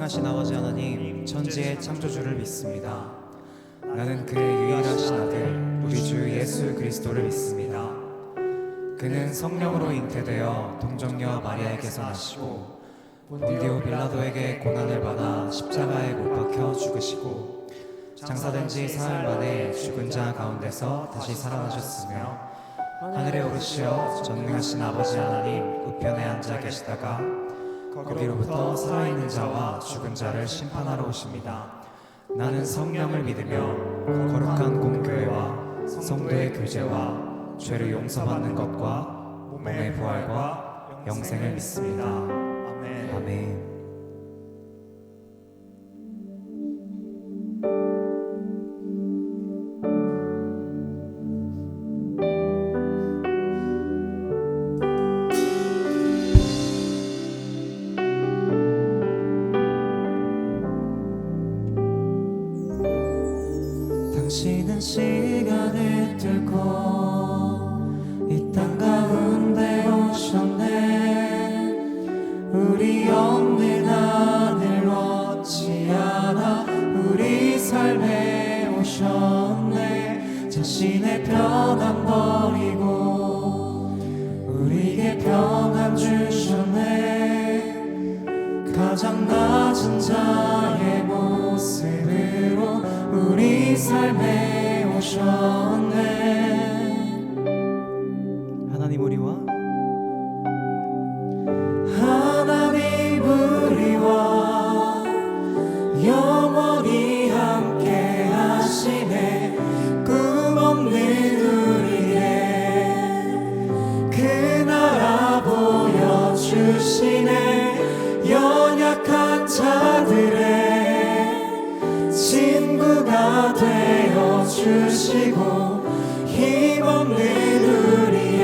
전능하신 아버지 하나님, 천지의 창조주를 믿습니다. 나는 그의 유일하신 아들 우리 주 예수 그리스도를 믿습니다. 그는 성령으로 잉태되어 동정녀 마리아에게서 나시고 본디오 빌라도에게 고난을 받아 십자가에 못 박혀 죽으시고 장사된 지 사흘 만에 죽은 자 가운데서 다시 살아나셨으며 하늘에 오르시어 전능하신 아버지 하나님 우편에 앉아 계시다가 거기로부터 살아있는 자와 죽은 자를 심판하러 오십니다. 나는 성령을 믿으며 거룩한 공교회와 성도의 교제와 죄를 용서받는 것과 몸의 부활과 영생을 믿습니다. 아멘. 아멘. 당신은 시간을 뚫고 이 땅 가운데 오셨네. 우리 없는 하늘 원치 않아 우리 삶에 오셨네. 자신의 평안 버리고 우리에게 평안 주셨네. 가장 낮은 자의 모습으로 우리 삶에 오셨네. 하나님 우리와 영원히 함께 하시네. 꿈없는 우리의 그 나라 보여주시네. 연약한 자들의 친구가 되어주시고 힘없는 우리의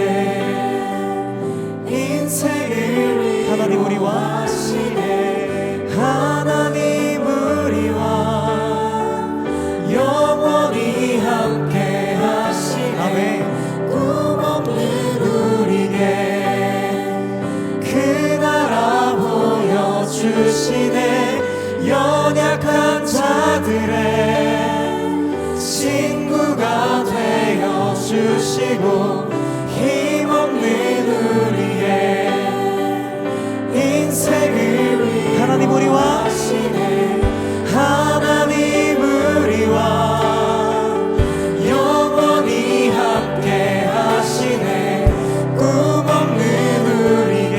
인생을 하나님 우리와 하시네. 하나님 우리와 영원히 함께 하시네. 아멘. 꿈없는 우리에게 그 나라 보여주시네. 연약한 자들의 친구가 되어주시고 힘없는 우리의 인생을 위해 하나님 우리와 하시네. 하나님 우리와 영원히 함께 하시네. 꿈없는 우리에게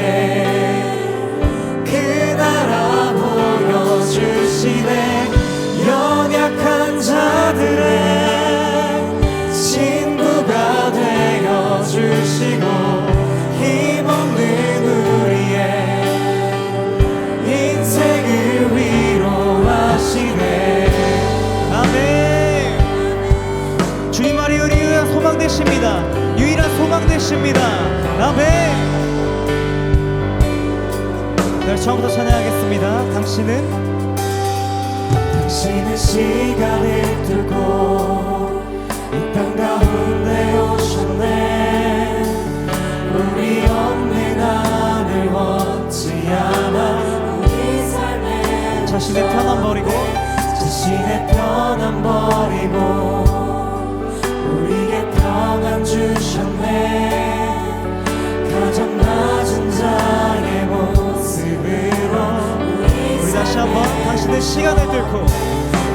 그 나라 보여주시네. 연약한 자들의 친구가 되어주시고 힘없는 우리의 인생을 위로하시네. 아멘. 주님만이 우리 유일한 소망 되십니다. 유일한 소망 되십니다. 아멘. 날 처음부터 찬양하겠습니다. 당신은 시간을 뚫고 이 땅 가운데 오셨네. 우리 없는 하늘 원치 않아 우리 삶에 자신의 편안 버리고 자신의 편안 버리고 우리에게 평안 주셨네. 가장 낮은 자의 모습으로 우리 다시 한번 당신의 시간을 뚫고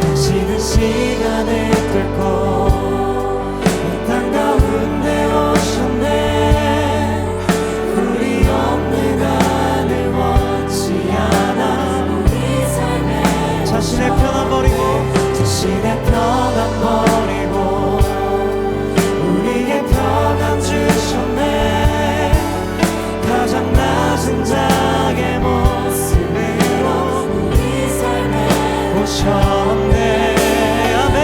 당신은 시간을 뚫고 이 땅 가운데 오셨네. 우리 없는 하늘 원치 않아 우리 삶에 자신의 편안 버리고 자신의 평안 버리고 우리에게 평안 주셨네. 가장 낮은 자의 모습으로 우리 삶에 오셨네. 아멘.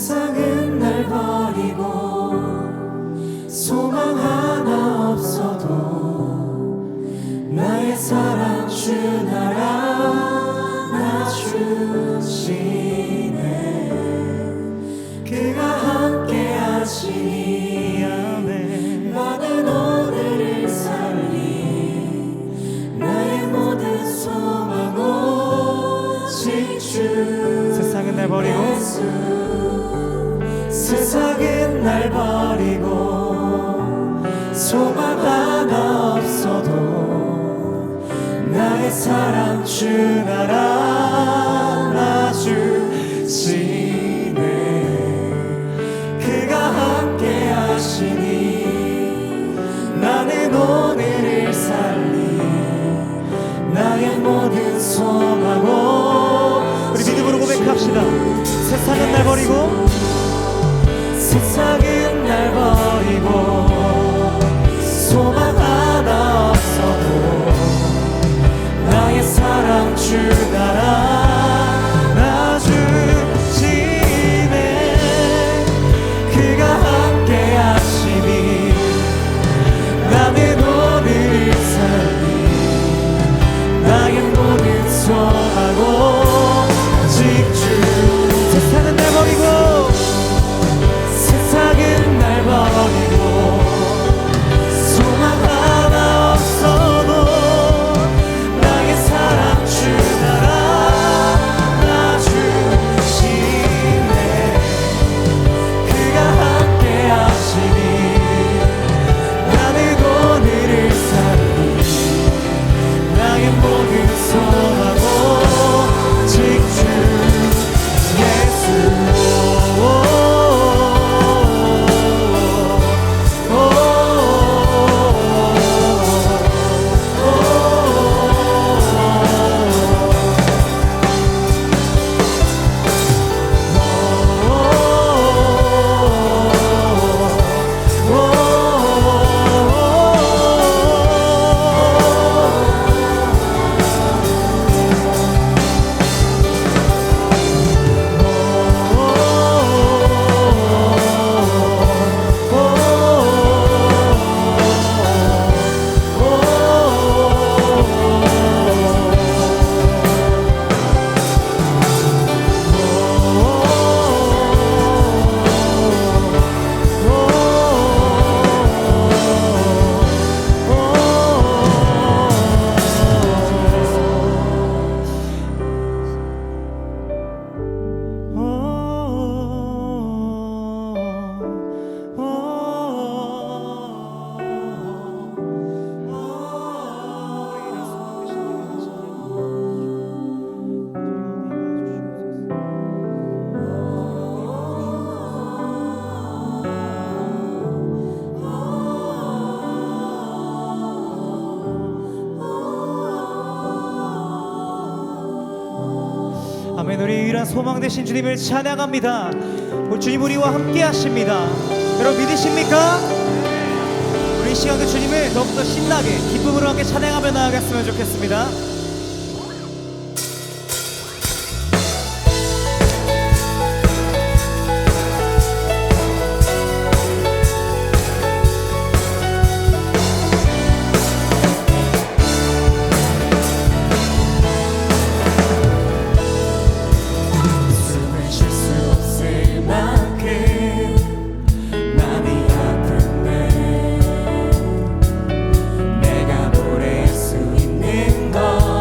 세상은 날 버리고 소망 하나 없어도 나의 사랑 주 알아주시네. 그가 함께 하시니 나는 오늘을 살리 나의 모든 소망 오직 주. 세상은 날 버리고 예수. 세상은 날 버리고 소망 하나 없어도 나의 사랑 주 알아주시네. 그가 함께 하시니 나는 오늘을 살리 나의 모든 소망. 우리 믿음으로 고백합시다. 세상은 날 버리고 세상은 날 버리고 소망 하나 없어도 나의 사랑 주 알아주시네. 그가 함께 하시니 나는 오늘을 살리 나의 모든 소망 오직 주. 세상은 날 버리고 세상은 날 버리고 소망 하나 없어도 나의 사랑 주 알아주시네. 그가 함께 하시니 나는 오늘을 살리 나의 모든 소망 오직 주 예수. 아멘. 우리 유일한 소망 되신 주님을 찬양합니다. 우리 주님 우리와 함께 하십니다. 여러분 믿으십니까? 우리 이 시간에 주님을 더욱더 신나게 기쁨으로 함께 찬양하며 나아갔으면 좋겠습니다. 내가 부를 수 있는 것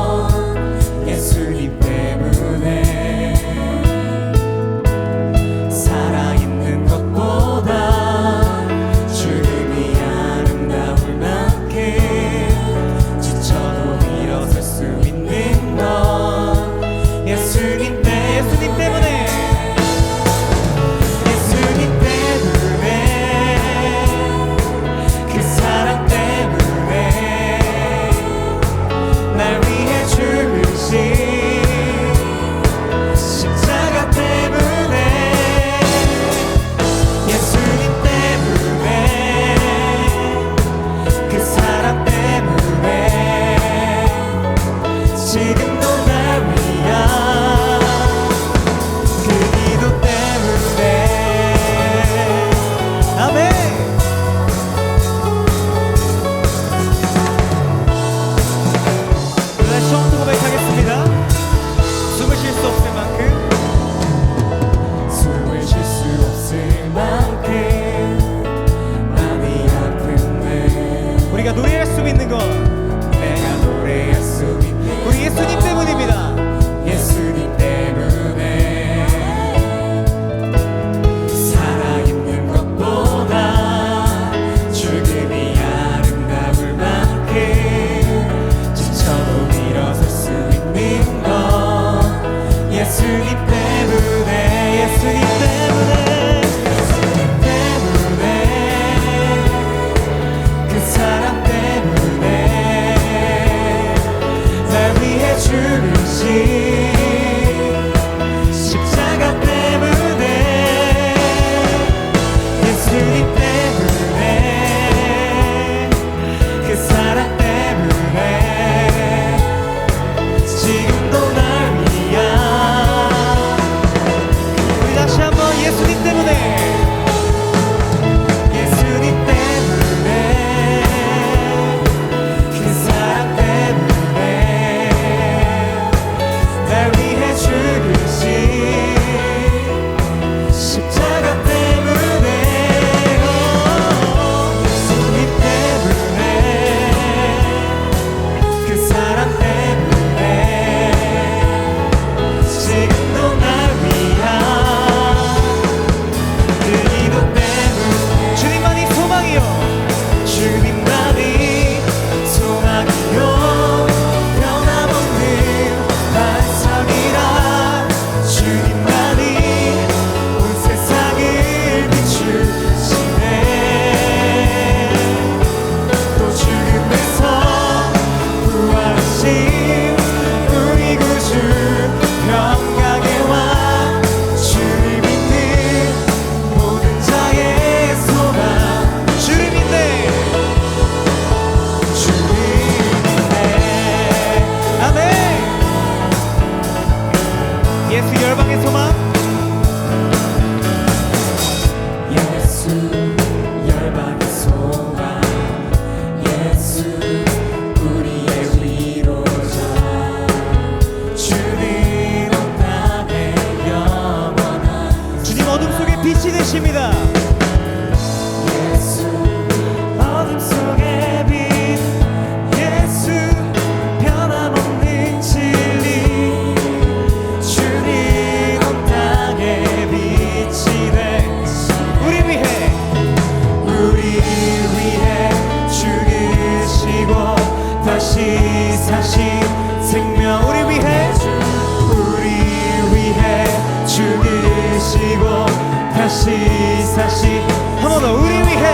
사시 한 번 더 우리 위해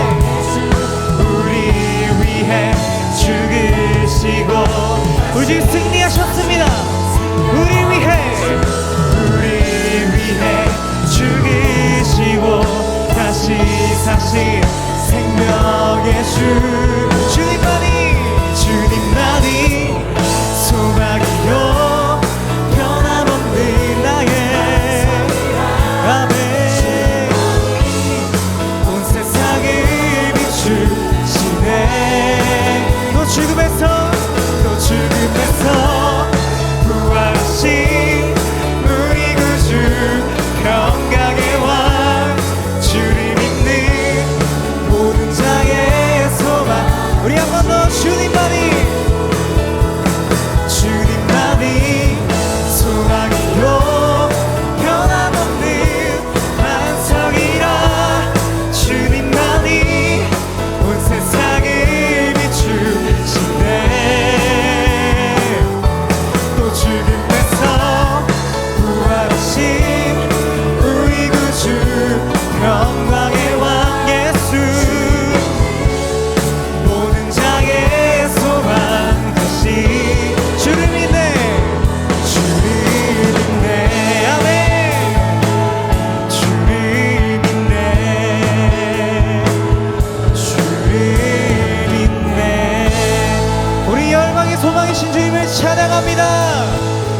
죽으시고 우리 주 승리하셨습니다. 우리 위해 죽으시고 다시 사신 생명의 주님만이 소망이요 변함없는 나의 아멘. 온 세상을 비추시네. 또 죽음에서 부활하신 우리 구주 평강의 왕 주를 믿는 모든 자의 소망. 우리 한 번 더 주님만이 소망이요 변함없는 반석이라. 주님만이 온 세상을 비추시네. 또 죽음에서 부활하신 우리 구주 평강의 왕 예수 모든 자의 소망 되시. 주를 믿네 아멘. 주를 믿네. 우리 열방의 소망이신 주님을 찬양합니다.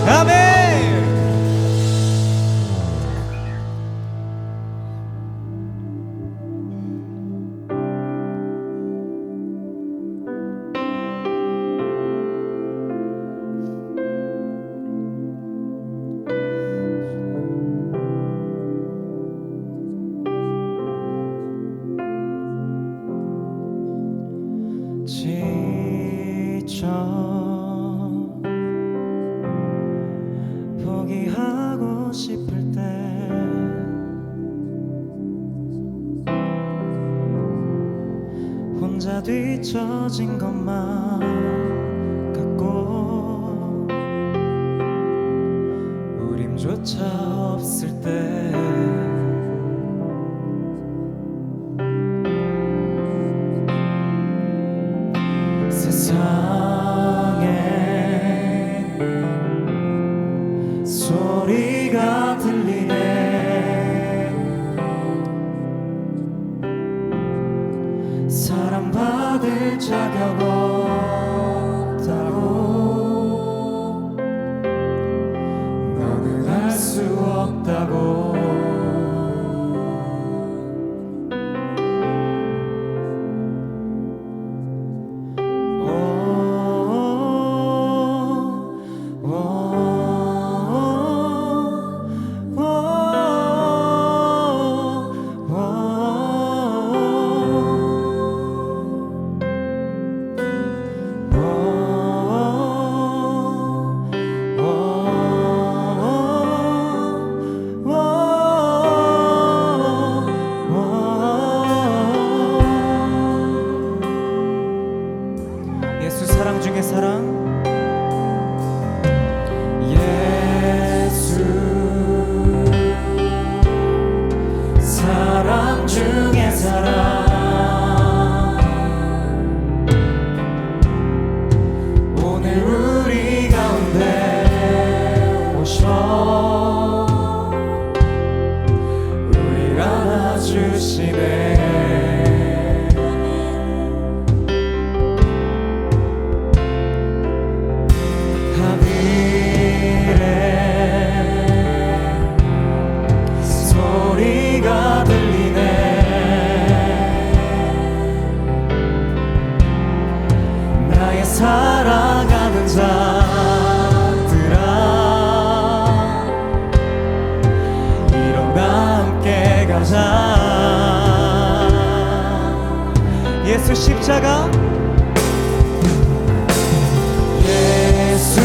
아멘. 지쳐 포기하고 싶을 때 혼자 뒤처진 것만 같고 우림조차 없을 때 세상에 소리가 들리네. 사랑받을 자격 없다고 너는 알 수 없다고. 예수 사랑 중에 사랑. 예수 사랑 중에 사랑. 오늘 우리 가운데 오셔 우리를 안아주시네. 소리가 들리네. 나의 사랑하는 자들아 일어나 함께 가자. 예수 십자가 예수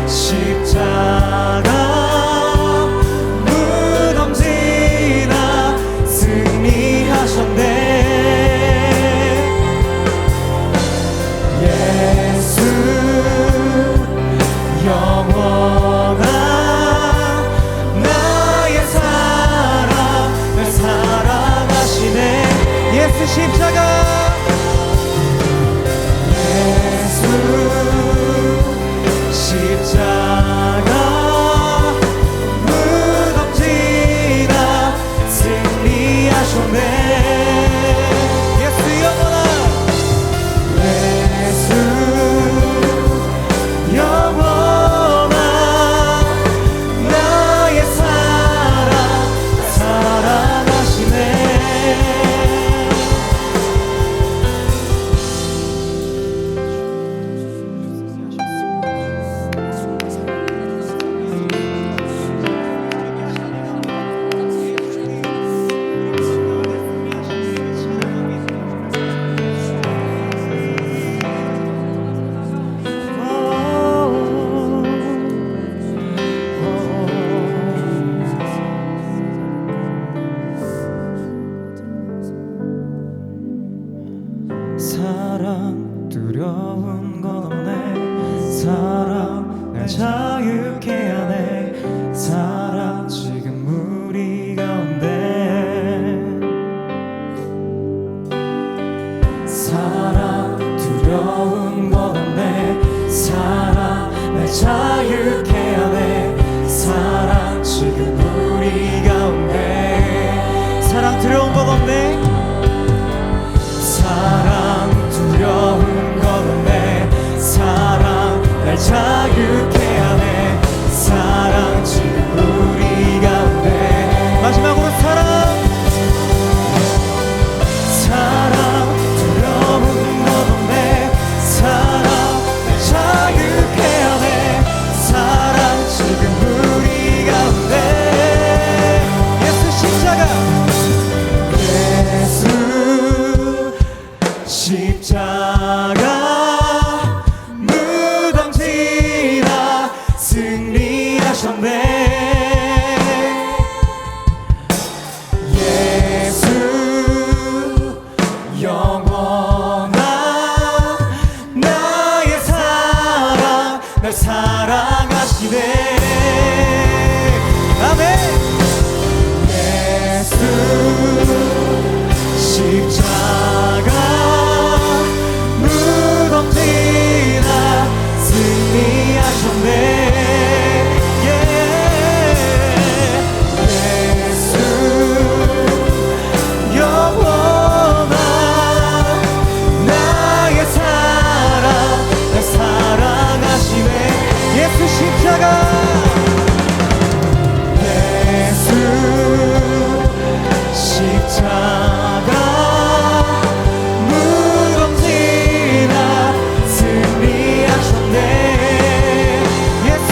십자가 무덤지나 승리하셨네. 예수 영원한 나의 사랑 십자가 무덤지나 승리하셨네. 예수 영원한 나의 사랑 사랑하시네. 사랑 두려운 건 없네. 사랑 날 자유케 하네. 사랑 지금 우리 가운데. 사랑 두려운 건 없네. 사랑 날 자유케 하네. 사랑 지금 우리 가운데. 사랑 두려운 건 없네. 사랑 두려운 건 없네. 사랑 날 자유케 하네. 사랑 지금 우리 가운데. 마지막으로 사랑 두려운 건 없네. 사랑 날 자유케 하네. 사랑 지금 우리 가운데. 예수 십자가 무덤지나 승리하셨네. 예수 영원한 나의 사랑 날 사랑하시네. 아멘. 예수 십자가 무덤지나 승리하셨네. 예수 영원한 나의 사랑 날 사랑하시네. 예수 십자가 예수 십자가 무덤지나 승리하셨네. 예수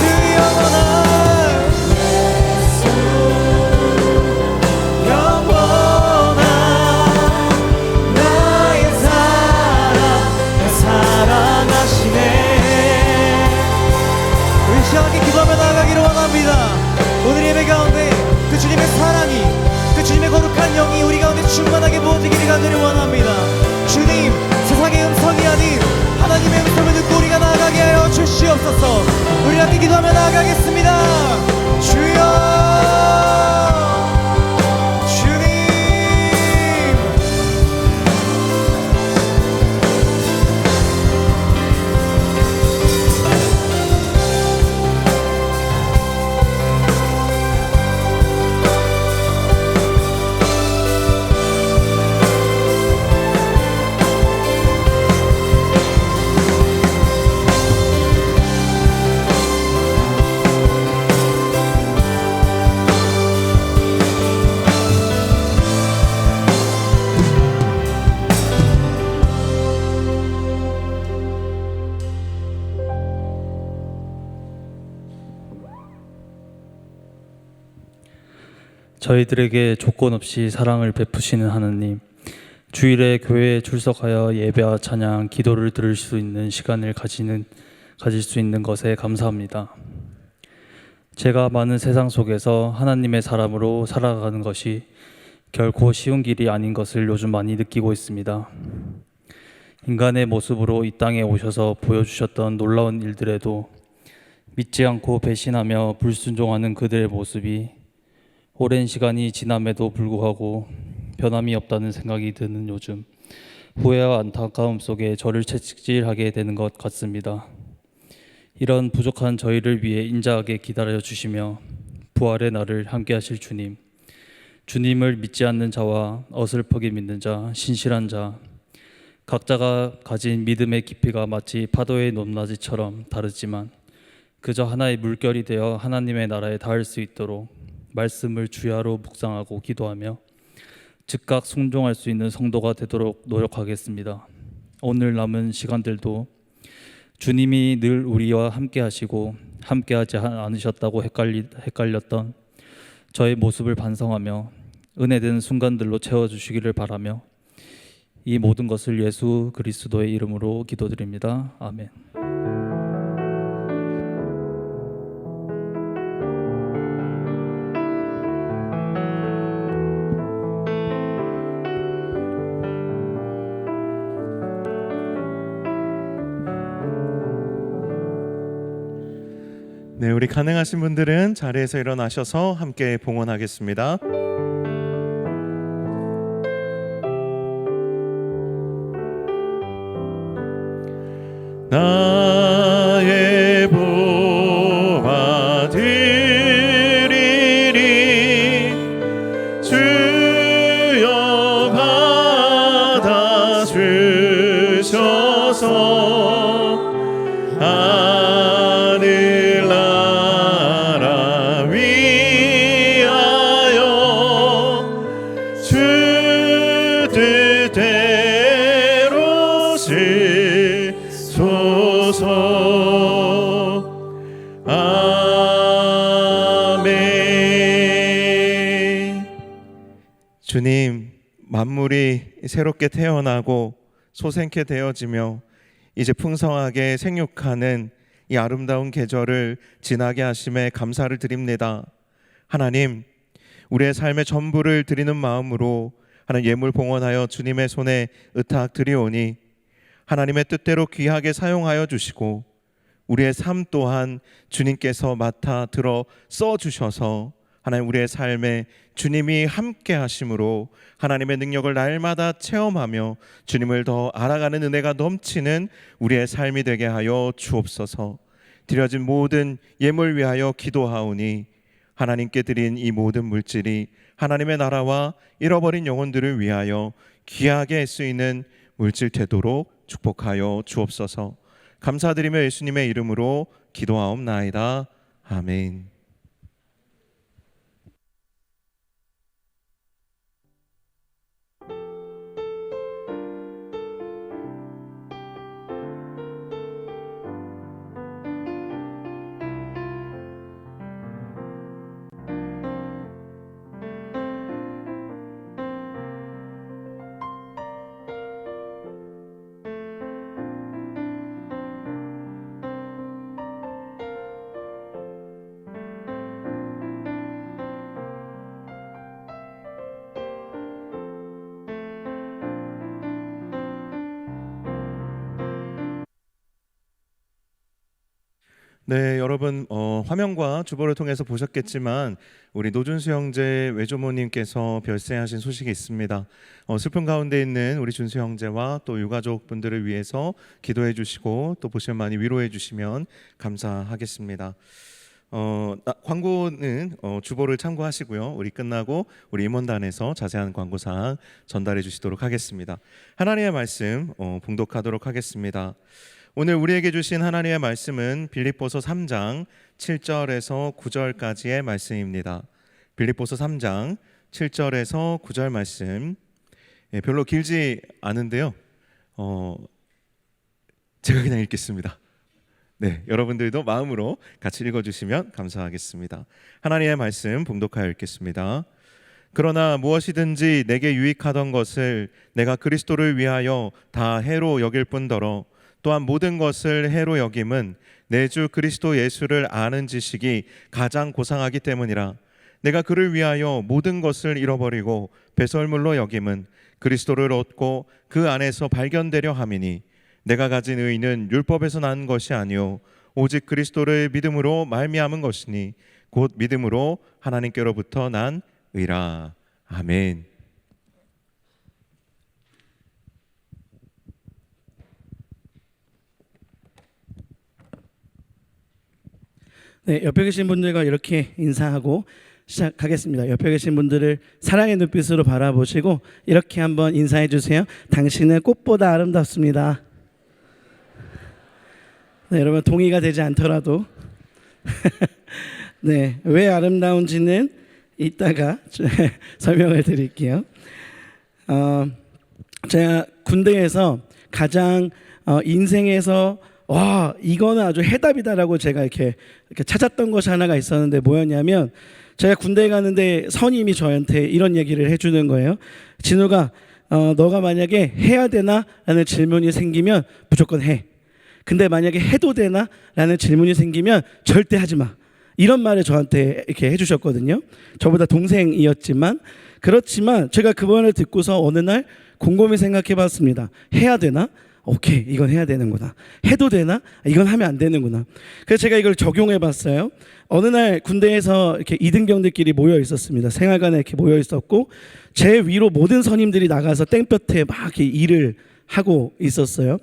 영원한 나의 사랑 날 사랑하시네. 우리 시원하게 기도하며 나아가기를 원합니다. 오늘 예배 가운데 그 주님의 사랑이, 그 주님의 거룩한 영이 우리 가운데 충만하게 부어지기를 간절히 원합니다. 주님, 세상의 음성이 아닌 하나님의 음성을 듣고 우리가 나아가게 하여 주시옵소서. 우리 함께 기도하며 나아가겠습니다. 주여, 주님. 저희들에게 조건 없이 사랑을 베푸시는 하나님, 주일에 교회에 출석하여 예배와 찬양, 기도를 들을 수 있는 시간을 가질 수 있는 것에 감사합니다. 제가 많은 세상 속에서 하나님의 사람으로 살아가는 것이 결코 쉬운 길이 아닌 것을 요즘 많이 느끼고 있습니다. 인간의 모습으로 이 땅에 오셔서 보여주셨던 놀라운 일들에도 믿지 않고 배신하며 불순종하는 그들의 모습이 오랜 시간이 지남에도 불구하고 변함이 없다는 생각이 드는 요즘, 후회와 안타까움 속에 저를 채찍질하게 되는 것 같습니다. 이런 부족한 저희를 위해 인자하게 기다려 주시며 부활의 날을 함께 하실 주님, 주님을 믿지 않는 자와 어설프게 믿는 자, 신실한 자, 각자가 가진 믿음의 깊이가 마치 파도의 높낮이처럼 다르지만 그저 하나의 물결이 되어 하나님의 나라에 닿을 수 있도록 말씀을 주야로 묵상하고 기도하며 즉각 순종할 수 있는 성도가 되도록 노력하겠습니다. 오늘 남은 시간들도 주님이 늘 우리와 함께 하시고 함께하지 않으셨다고 헷갈렸던 저의 모습을 반성하며 은혜된 순간들로 채워주시기를 바라며 이 모든 것을 예수 그리스도의 이름으로 기도드립니다. 아멘. 네, 우리 가능하신 분들은 자리에서 일어나셔서 함께 봉헌하겠습니다. 나의 보화 드리리 주여 받아 주셔서 하늘나라 위하여 주 뜻대로 쓰소서. 아멘. 주님, 만물이 새롭게 태어나고 소생케 되어지며 이제 풍성하게 생육하는 이 아름다운 계절을 지나게 하심에 감사를 드립니다. 하나님, 우리의 삶의 전부를 드리는 마음으로 하나님 예물 봉헌하여 주님의 손에 의탁드리오니 하나님의 뜻대로 귀하게 사용하여 주시고 우리의 삶 또한 주님께서 맡아 들어 써주셔서 하나님 우리의 삶에 주님이 함께 하심으로 하나님의 능력을 날마다 체험하며 주님을 더 알아가는 은혜가 넘치는 우리의 삶이 되게 하여 주옵소서. 드려진 모든 예물 위하여 기도하오니 하나님께 드린 이 모든 물질이 하나님의 나라와 잃어버린 영혼들을 위하여 귀하게 쓰이는 물질 되도록 축복하여 주옵소서. 감사드리며 예수님의 이름으로 기도하옵나이다. 아멘. 네, 여러분 화면과 주보를 통해서 보셨겠지만 우리 노준수 형제 외조모님께서 별세하신 소식이 있습니다. 슬픔 가운데 있는 우리 준수 형제와 또 유가족분들을 위해서 기도해 주시고 또 보시면 많이 위로해 주시면 감사하겠습니다. 광고는 주보를 참고하시고요. 우리 끝나고 우리 임원단에서 자세한 광고사항 전달해 주시도록 하겠습니다. 하나님의 말씀 봉독하도록 하겠습니다. 오늘 우리에게 주신 하나님의 말씀은 빌립보서 3장 7절에서 9절까지의 말씀입니다. 빌립보서 3장 7절에서 9절 말씀, 별로 길지 않은데요. 제가 그냥 읽겠습니다. 네, 여러분들도 마음으로 같이 읽어주시면 감사하겠습니다. 하나님의 말씀 봉독하여 읽겠습니다. 그러나 무엇이든지 내게 유익하던 것을 내가 그리스도를 위하여 다 해로 여길 뿐더러 또한 모든 것을 해로 여김은 내 주 그리스도 예수를 아는 지식이 가장 고상하기 때문이라. 내가 그를 위하여 모든 것을 잃어버리고 배설물로 여김은 그리스도를 얻고 그 안에서 발견되려 함이니 내가 가진 의는 율법에서 난 것이 아니요 오직 그리스도를 믿음으로 말미암은 것이니 곧 믿음으로 하나님께로부터 난 의라. 아멘. 네, 옆에 계신 분들과 이렇게 인사하고 시작하겠습니다. 옆에 계신 분들을 사랑의 눈빛으로 바라보시고 이렇게 한번 인사해 주세요. 당신은 꽃보다 아름답습니다. 네, 여러분 동의가 되지 않더라도 네, 왜 아름다운지는 이따가 설명을 드릴게요. 제가 군대에서 가장 인생에서 와 이거는 아주 해답이다라고 제가 이렇게 찾았던 것이 하나가 있었는데 뭐였냐면 제가 군대에 가는데 선임이 저한테 이런 얘기를 해주는 거예요. 진우가 너가 만약에 해야 되나? 라는 질문이 생기면 무조건 해. 근데 만약에 해도 되나? 라는 질문이 생기면 절대 하지 마. 이런 말을 저한테 이렇게 해주셨거든요. 저보다 동생이었지만 그렇지만 제가 그 말을 듣고서 어느 날 곰곰이 생각해 봤습니다. 해야 되나? 오케이, 이건 해야 되는구나. 해도 되나? 이건 하면 안 되는구나. 그래서 제가 이걸 적용해 봤어요. 어느 날 군대에서 이렇게 이등병들끼리 모여 있었습니다. 생활관에 이렇게 모여 있었고 제 위로 모든 선임들이 나가서 땡볕에 막 이렇게 일을 하고 있었어요.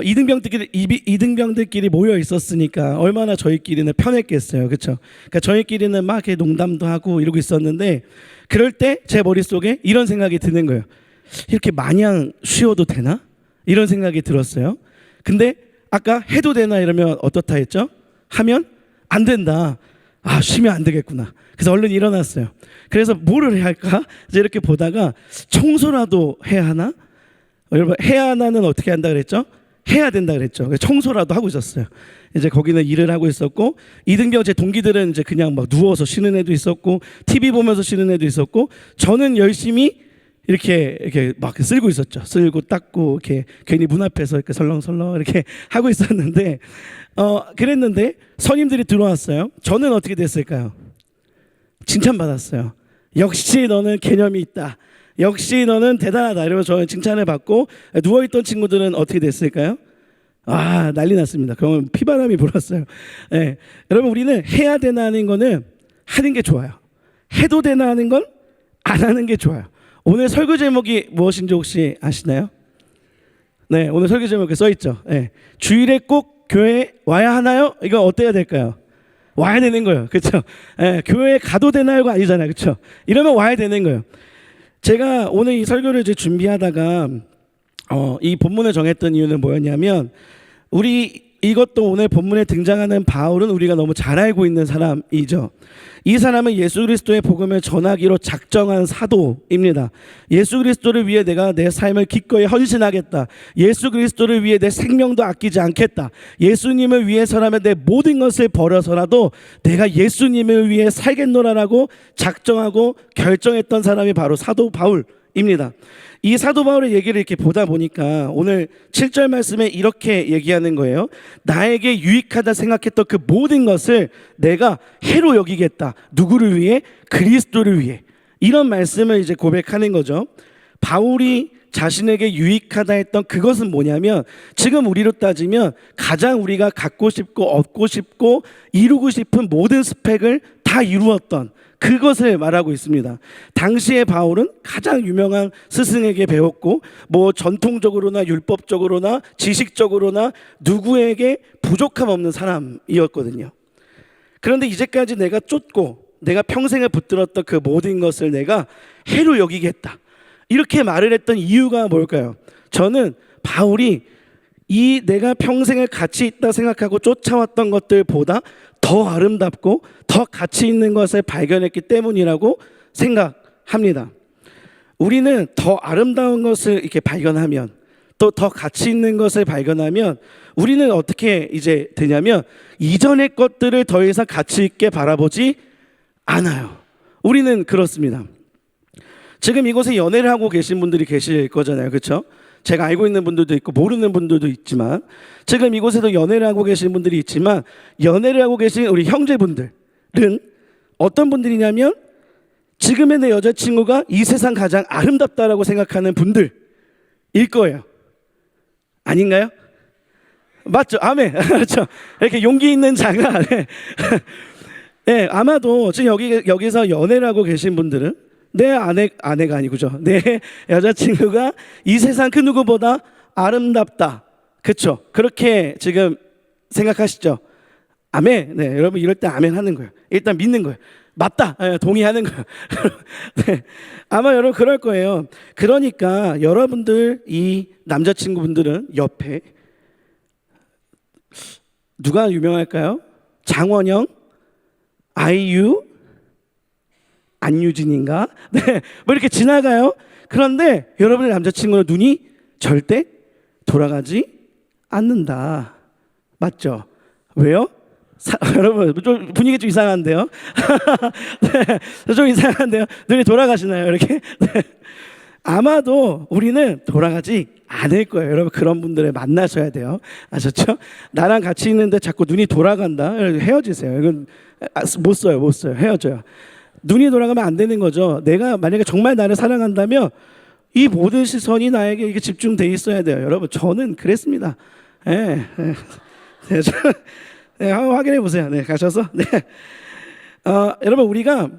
이등병들끼리 모여 있었으니까 얼마나 저희끼리는 편했겠어요, 그렇죠? 그러니까 저희끼리는 막 이렇게 농담도 하고 이러고 있었는데 그럴 때 제 머릿속에 이런 생각이 드는 거예요. 이렇게 마냥 쉬어도 되나? 이런 생각이 들었어요. 근데 아까 해도 되나 이러면 어떻다 했죠? 하면 안 된다. 아, 쉬면 안 되겠구나. 그래서 얼른 일어났어요. 그래서 뭐를 해야 할까? 이제 이렇게 보다가 청소라도 해야 하나? 여러분, 해야 하나는 어떻게 한다 그랬죠? 해야 된다 그랬죠. 청소라도 하고 있었어요. 이제 거기는 일을 하고 있었고 이등병 제 동기들은 이제 그냥 막 누워서 쉬는 애도 있었고 TV 보면서 쉬는 애도 있었고 저는 열심히 이렇게 막 쓸고 있었죠. 쓸고 닦고 이렇게 괜히 문 앞에서 이렇게 설렁설렁 이렇게 하고 있었는데 그랬는데 선임들이 들어왔어요. 저는 어떻게 됐을까요? 칭찬받았어요. 역시 너는 개념이 있다. 역시 너는 대단하다. 이러면서 저는 칭찬을 받고 누워있던 친구들은 어떻게 됐을까요? 아, 난리 났습니다. 그러면 피바람이 불었어요. 네. 여러분 우리는 해야 되나 하는 거는 하는 게 좋아요. 해도 되나 하는 건 안 하는 게 좋아요. 오늘 설교 제목이 무엇인지 혹시 아시나요? 네, 오늘 설교 제목에 써있죠. 네. 주일에 꼭 교회 와야 하나요? 이거 어때야 될까요? 와야 되는 거예요. 그렇죠? 네, 교회에 가도 되나요가 아니잖아요. 그렇죠? 이러면 와야 되는 거예요. 제가 오늘 이 설교를 이제 준비하다가 이 본문을 정했던 이유는 뭐였냐면 이것도 오늘 본문에 등장하는 바울은 우리가 너무 잘 알고 있는 사람이죠. 이 사람은 예수 그리스도의 복음을 전하기로 작정한 사도입니다. 예수 그리스도를 위해 내가 내 삶을 기꺼이 헌신하겠다. 예수 그리스도를 위해 내 생명도 아끼지 않겠다. 예수님을 위해서라면 내 모든 것을 버려서라도 내가 예수님을 위해 살겠노라라고 작정하고 결정했던 사람이 바로 사도 바울입니다. 이 사도 바울의 얘기를 이렇게 보다 보니까 오늘 7절 말씀에 이렇게 얘기하는 거예요. 나에게 유익하다 생각했던 그 모든 것을 내가 해로 여기겠다. 누구를 위해? 그리스도를 위해. 이런 말씀을 이제 고백하는 거죠. 바울이 자신에게 유익하다 했던 그것은 뭐냐면 지금 우리로 따지면 가장 우리가 갖고 싶고 얻고 싶고 이루고 싶은 모든 스펙을 다 이루었던 그것을 말하고 있습니다. 당시에 바울은 가장 유명한 스승에게 배웠고 뭐 전통적으로나 율법적으로나 지식적으로나 누구에게 부족함 없는 사람이었거든요. 그런데 이제까지 내가 쫓고 내가 평생을 붙들었던 그 모든 것을 내가 해로 여기겠다. 이렇게 말을 했던 이유가 뭘까요? 저는 바울이 이 내가 평생을 가치 있다 생각하고 쫓아왔던 것들보다 더 아름답고 더 가치 있는 것을 발견했기 때문이라고 생각합니다. 우리는 더 아름다운 것을 이렇게 발견하면 또 더 가치 있는 것을 발견하면 우리는 어떻게 이제 되냐면 이전의 것들을 더 이상 가치 있게 바라보지 않아요. 우리는 그렇습니다. 지금 이곳에 연애를 하고 계신 분들이 계실 거잖아요. 그렇죠? 제가 알고 있는 분들도 있고 모르는 분들도 있지만 지금 이곳에도 연애를 하고 계신 분들이 있지만 연애를 하고 계신 우리 형제분들은 어떤 분들이냐면 지금의 내 여자친구가 이 세상 가장 아름답다라고 생각하는 분들일 거예요. 아닌가요? 맞죠? 아멘. 그렇죠. 이렇게 용기 있는 자가 네, 아마도 지금 여기서 연애를 하고 계신 분들은 내 아내가 아니고죠. 내 여자친구가 이 세상 그 누구보다 아름답다. 그렇죠? 그렇게 지금 생각하시죠? 아멘. 네, 여러분 이럴 때 아멘 하는 거예요. 일단 믿는 거예요. 맞다. 네, 동의하는 거예요. 네, 아마 여러분 그럴 거예요. 그러니까 여러분들 이 남자친구분들은 옆에 누가 유명할까요? 장원영, 아이유, 안유진인가? 네, 뭐 이렇게 지나가요. 그런데 여러분의 남자친구는 눈이 절대 돌아가지 않는다. 맞죠? 왜요? 여러분 좀 분위기 좀 이상한데요? 네, 좀 이상한데요? 눈이 돌아가시나요? 이렇게? 네. 아마도 우리는 돌아가지 않을 거예요. 여러분 그런 분들을 만나셔야 돼요. 아셨죠? 나랑 같이 있는데 자꾸 눈이 돌아간다. 헤어지세요. 이건 못 써요. 헤어져요. 눈이 돌아가면 안 되는 거죠. 내가 만약에 정말 나를 사랑한다면 이 모든 시선이 나에게 이게 집중돼 있어야 돼요. 여러분 저는 그랬습니다. 네, 네. 네, 네, 한번 확인해 보세요. 네, 가셔서. 네. 여러분 우리가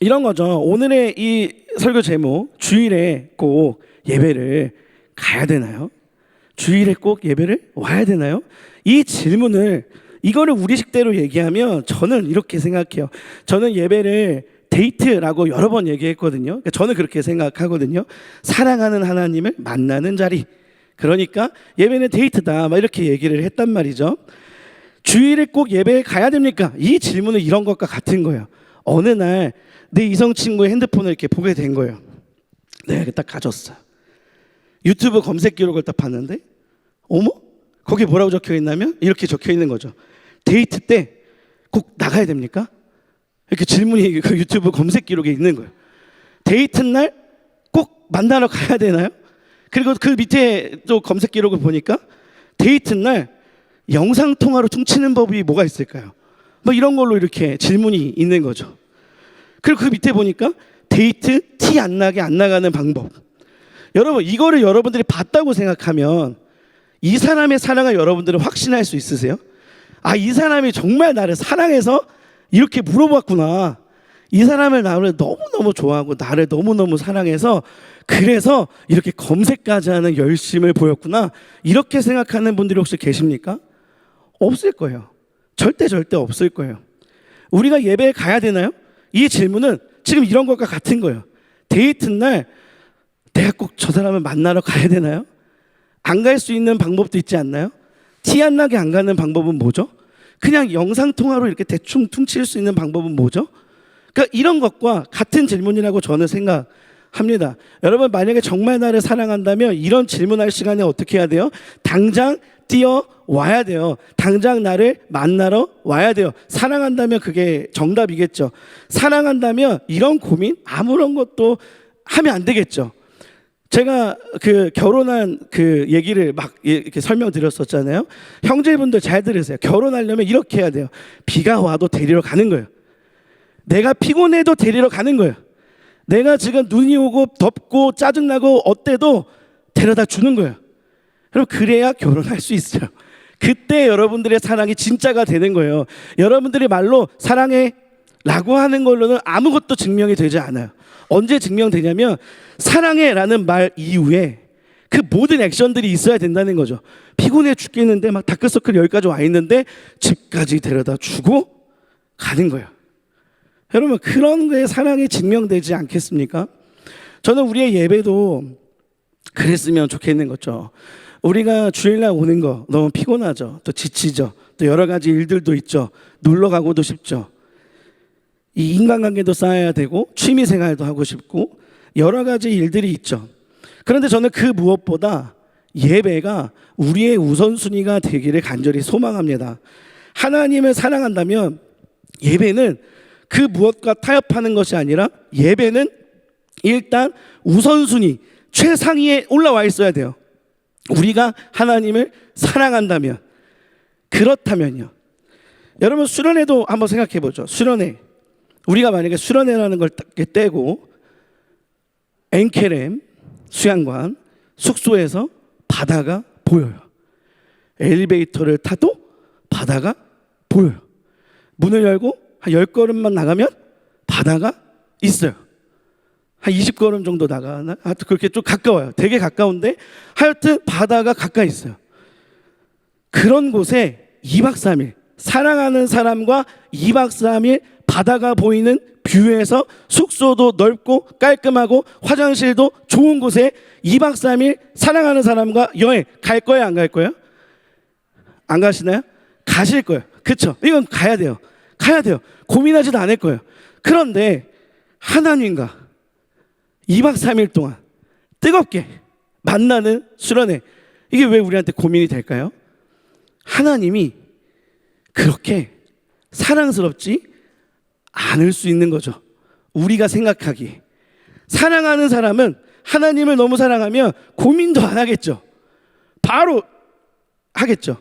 이런 거죠. 오늘의 이 설교 제목, 주일에 꼭 예배를 가야 되나요? 주일에 꼭 예배를 와야 되나요? 이 질문을 이거를 우리식대로 얘기하면 저는 이렇게 생각해요. 저는 예배를 데이트라고 여러 번 얘기했거든요. 그러니까 저는 그렇게 생각하거든요. 사랑하는 하나님을 만나는 자리. 그러니까 예배는 데이트다. 막 이렇게 얘기를 했단 말이죠. 주일에 꼭 예배에 가야 됩니까? 이 질문은 이런 것과 같은 거예요. 어느 날 내 이성 친구의 핸드폰을 이렇게 보게 된 거예요. 내가 딱 가졌어요. 유튜브 검색 기록을 딱 봤는데, 어머? 거기 뭐라고 적혀 있냐면 이렇게 적혀 있는 거죠. 데이트 때 꼭 나가야 됩니까? 이렇게 질문이 그 유튜브 검색 기록에 있는 거예요. 데이트 날 꼭 만나러 가야 되나요? 그리고 그 밑에 또 검색 기록을 보니까 데이트 날 영상 통화로 퉁치는 법이 뭐가 있을까요? 뭐 이런 걸로 이렇게 질문이 있는 거죠. 그리고 그 밑에 보니까 데이트 티 안 나게 안 나가는 방법. 여러분 이거를 여러분들이 봤다고 생각하면 이 사람의 사랑을 여러분들은 확신할 수 있으세요? 아, 이 사람이 정말 나를 사랑해서 이렇게 물어봤구나. 이 사람을 나를 너무너무 좋아하고 나를 너무너무 사랑해서 그래서 이렇게 검색까지 하는 열심을 보였구나. 이렇게 생각하는 분들이 혹시 계십니까? 없을 거예요. 절대 없을 거예요. 우리가 예배에 가야 되나요? 이 질문은 지금 이런 것과 같은 거예요. 데이트 날 내가 꼭 저 사람을 만나러 가야 되나요? 안 갈 수 있는 방법도 있지 않나요? 티 안 나게 안 가는 방법은 뭐죠? 그냥 영상 통화로 이렇게 대충 퉁칠 수 있는 방법은 뭐죠? 그러니까 이런 것과 같은 질문이라고 저는 생각합니다. 여러분 만약에 정말 나를 사랑한다면 이런 질문할 시간에 어떻게 해야 돼요? 당장 뛰어와야 돼요. 당장 나를 만나러 와야 돼요. 사랑한다면 그게 정답이겠죠. 사랑한다면 이런 고민 아무런 것도 하면 안 되겠죠. 제가 그 결혼한 그 얘기를 막 이렇게 설명드렸었잖아요. 형제분들 잘 들으세요. 결혼하려면 이렇게 해야 돼요. 비가 와도 데리러 가는 거예요. 내가 피곤해도 데리러 가는 거예요. 내가 지금 눈이 오고 덥고 짜증나고 어때도 데려다 주는 거예요. 여러분 그래야 결혼할 수 있어요. 그때 여러분들의 사랑이 진짜가 되는 거예요. 여러분들이 말로 사랑해 라고 하는 걸로는 아무것도 증명이 되지 않아요. 언제 증명되냐면 사랑해 라는 말 이후에 그 모든 액션들이 있어야 된다는 거죠. 피곤해 죽겠는데 막 다크서클 여기까지 와 있는데 집까지 데려다 주고 가는 거예요. 여러분 그런 게 사랑이 증명되지 않겠습니까? 저는 우리의 예배도 그랬으면 좋겠는 거죠. 우리가 주일날 오는 거 너무 피곤하죠. 또 지치죠. 또 여러 가지 일들도 있죠. 놀러 가고도 싶죠. 이 인간관계도 쌓아야 되고 취미생활도 하고 싶고 여러 가지 일들이 있죠. 그런데 저는 그 무엇보다 예배가 우리의 우선순위가 되기를 간절히 소망합니다. 하나님을 사랑한다면 예배는 그 무엇과 타협하는 것이 아니라 예배는 일단 우선순위 최상위에 올라와 있어야 돼요. 우리가 하나님을 사랑한다면 그렇다면요. 여러분 수련회도 한번 생각해 보죠. 수련회 우리가 만약에 수련회라는 걸 떼고 엔케렘 수양관 숙소에서 바다가 보여요. 엘리베이터를 타도 바다가 보여요. 문을 열고 한 10걸음만 나가면 바다가 있어요. 한 20걸음 정도 나가나? 하여튼 그렇게 좀 가까워요. 되게 가까운데 하여튼 바다가 가까이 있어요. 그런 곳에 2박 3일, 사랑하는 사람과 2박 3일 바다가 보이는 뷰에서 숙소도 넓고 깔끔하고 화장실도 좋은 곳에 2박 3일 사랑하는 사람과 여행 갈 거예요, 안 갈 거예요? 안 가시나요? 가실 거예요. 그쵸? 이건 가야 돼요. 가야 돼요. 고민하지도 않을 거예요. 그런데 하나님과 2박 3일 동안 뜨겁게 만나는 수련회, 이게 왜 우리한테 고민이 될까요? 하나님이 그렇게 사랑스럽지 않을 수 있는 거죠. 우리가 생각하기에. 사랑하는 사람은 하나님을 너무 사랑하면 고민도 안 하겠죠. 바로 하겠죠.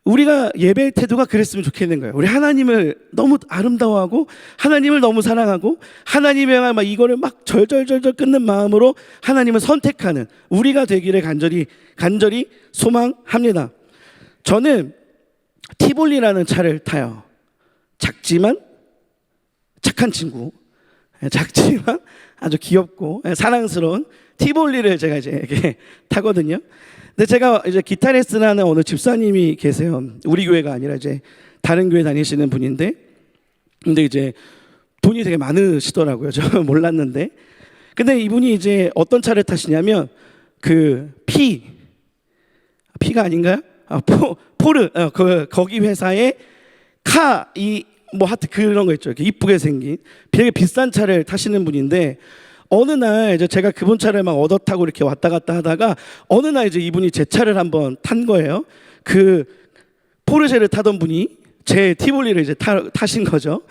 우리가 예배의 태도가 그랬으면 좋겠는 거예요. 우리 하나님을 너무 아름다워하고 하나님을 너무 사랑하고 하나님을 향한 막 이거를 막 절절절절 끊는 마음으로 하나님을 선택하는 우리가 되기를 간절히 소망합니다. 저는 티볼리라는 차를 타요. 작지만 착한 친구, 작지만 아주 귀엽고 사랑스러운 티볼리를 제가 이제 이렇게 타거든요. 근데 제가 이제 기타 레슨하는 어느 집사님이 계세요. 우리 교회가 아니라 이제 다른 교회 다니시는 분인데, 근데 이제 돈이 되게 많으시더라고요. 저 몰랐는데. 근데 이분이 이제 어떤 차를 타시냐면 그 피가 아닌가요? 포르 거기 회사의 뭐 하여튼 그런 거 있죠. 이렇게 이쁘게 생긴 되게 비싼 차를 타시는 분인데, 어느 날 이제 제가 그분 차를 막 얻어 타고 이렇게 왔다 갔다 하다가 어느 날 이제 이분이 제 차를 한번 탄 거예요. 그 포르쉐를 타던 분이 제 티볼리를 이제 타신 거죠.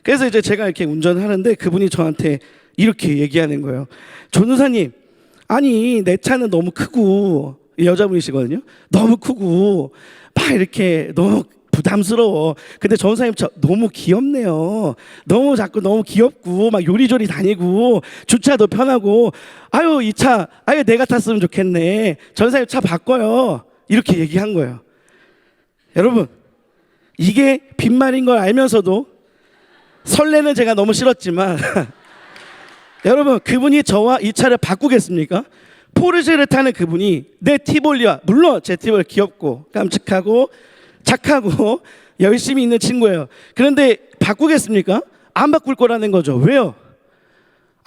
그래서 이제 제가 이렇게 운전하는데 그분이 저한테 이렇게 얘기하는 거예요. 전우사님, 아니 내 차는 너무 크고, 여자분이시거든요. 너무 크고 막 이렇게 너무 부담스러워. 근데 전사님 차 너무 귀엽네요. 너무 귀엽고 막 요리조리 다니고 주차도 편하고, 아유 이 차 아유 내가 탔으면 좋겠네. 전사님 차 바꿔요. 이렇게 얘기한 거예요. 여러분, 이게 빈말인 걸 알면서도 설레는 제가 너무 싫었지만 여러분, 그분이 저와 이 차를 바꾸겠습니까? 포르쉐를 타는 그분이 내 티볼리와, 물론 제 티볼리 귀엽고 깜찍하고 착하고 열심히 있는 친구예요. 그런데 바꾸겠습니까? 안 바꿀 거라는 거죠. 왜요?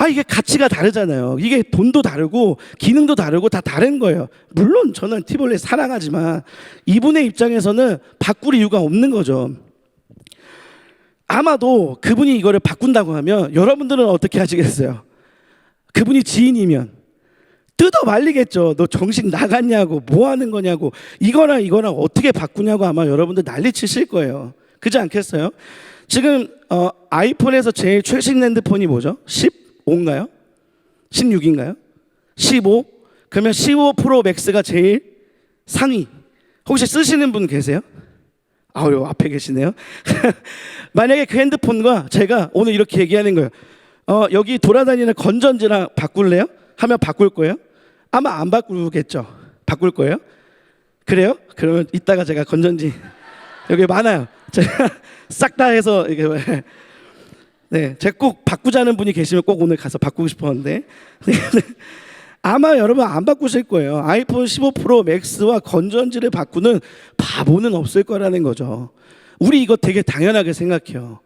이게 가치가 다르잖아요. 이게 돈도 다르고 기능도 다르고 다 다른 거예요. 물론 저는 티볼리 사랑하지만 이분의 입장에서는 바꿀 이유가 없는 거죠. 아마도 그분이 이거를 바꾼다고 하면 여러분들은 어떻게 하시겠어요? 그분이 지인이면 뜯어 말리겠죠. 너 정신 나갔냐고, 뭐 하는 거냐고, 이거랑 어떻게 바꾸냐고 아마 여러분들 난리 치실 거예요. 그렇지 않겠어요? 지금 아이폰에서 제일 최신 핸드폰이 뭐죠? 15인가요? 16인가요? 15? 그러면 15 프로 맥스가 제일 상위. 혹시 쓰시는 분 계세요? 아유, 앞에 계시네요. 만약에 그 핸드폰과 제가 오늘 이렇게 얘기하는 거예요. 여기 돌아다니는 건전지랑 바꿀래요? 하면 바꿀 거예요? 아마 안 바꾸겠죠. 바꿀 거예요? 그래요? 그러면 이따가 제가 건전지 여기 많아요. 제가 싹 다 해서 이게 네, 제가 꼭 바꾸자는 분이 계시면 꼭 오늘 가서 바꾸고 싶었는데 아마 여러분 안 바꾸실 거예요. 아이폰 15 프로 맥스와 건전지를 바꾸는 바보는 없을 거라는 거죠. 우리 이거 되게 당연하게 생각해요.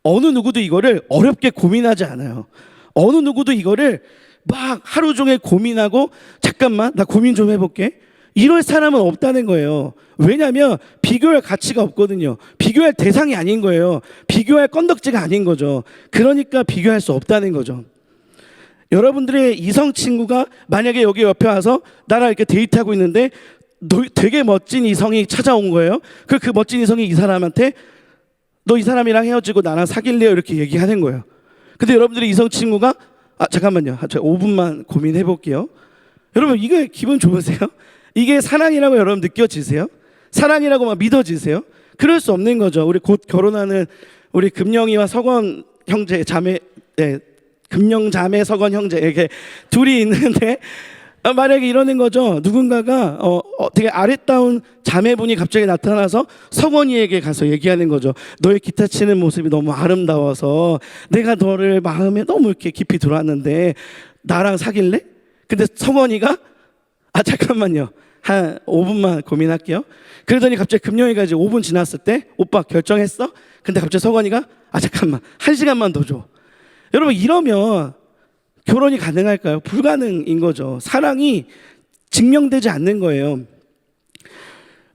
어느 누구도 이거를 어렵게 고민하지 않아요. 어느 누구도 이거를 막 하루 종일 고민하고 잠깐만 나 고민 좀 해볼게, 이럴 사람은 없다는 거예요. 왜냐하면 비교할 가치가 없거든요. 비교할 대상이 아닌 거예요. 비교할 건덕지가 아닌 거죠. 그러니까 비교할 수 없다는 거죠. 여러분들의 이성 친구가 만약에 여기 옆에 와서 나랑 이렇게 데이트하고 있는데 되게 멋진 이성이 찾아온 거예요. 그 멋진 이성이 이 사람한테 너 이 사람이랑 헤어지고 나랑 사귈래요? 이렇게 얘기하는 거예요. 근데 여러분들의 이성 친구가 잠깐만요, 저 5분만 고민해 볼게요. 여러분, 이게 기분 좋으세요? 이게 사랑이라고 여러분 느껴지세요? 사랑이라고 막 믿어지세요? 그럴 수 없는 거죠. 우리 곧 결혼하는 우리 금영이와 석원 형제 자매, 금영 자매 석원 형제, 이렇게 둘이 있는데 만약에 이러는 거죠. 누군가가 되게 아리따운 자매분이 갑자기 나타나서 석원이에게 가서 얘기하는 거죠. 너의 기타 치는 모습이 너무 아름다워서 내가 너를 마음에 너무 이렇게 깊이 들어왔는데 나랑 사귈래? 근데 석원이가 잠깐만요, 한 5분만 고민할게요. 그러더니 갑자기 금요일가 이제 5분 지났을 때 오빠 결정했어? 근데 갑자기 서건이가 잠깐만 1시간만 더 줘. 여러분 이러면 결혼이 가능할까요? 불가능인 거죠. 사랑이 증명되지 않는 거예요.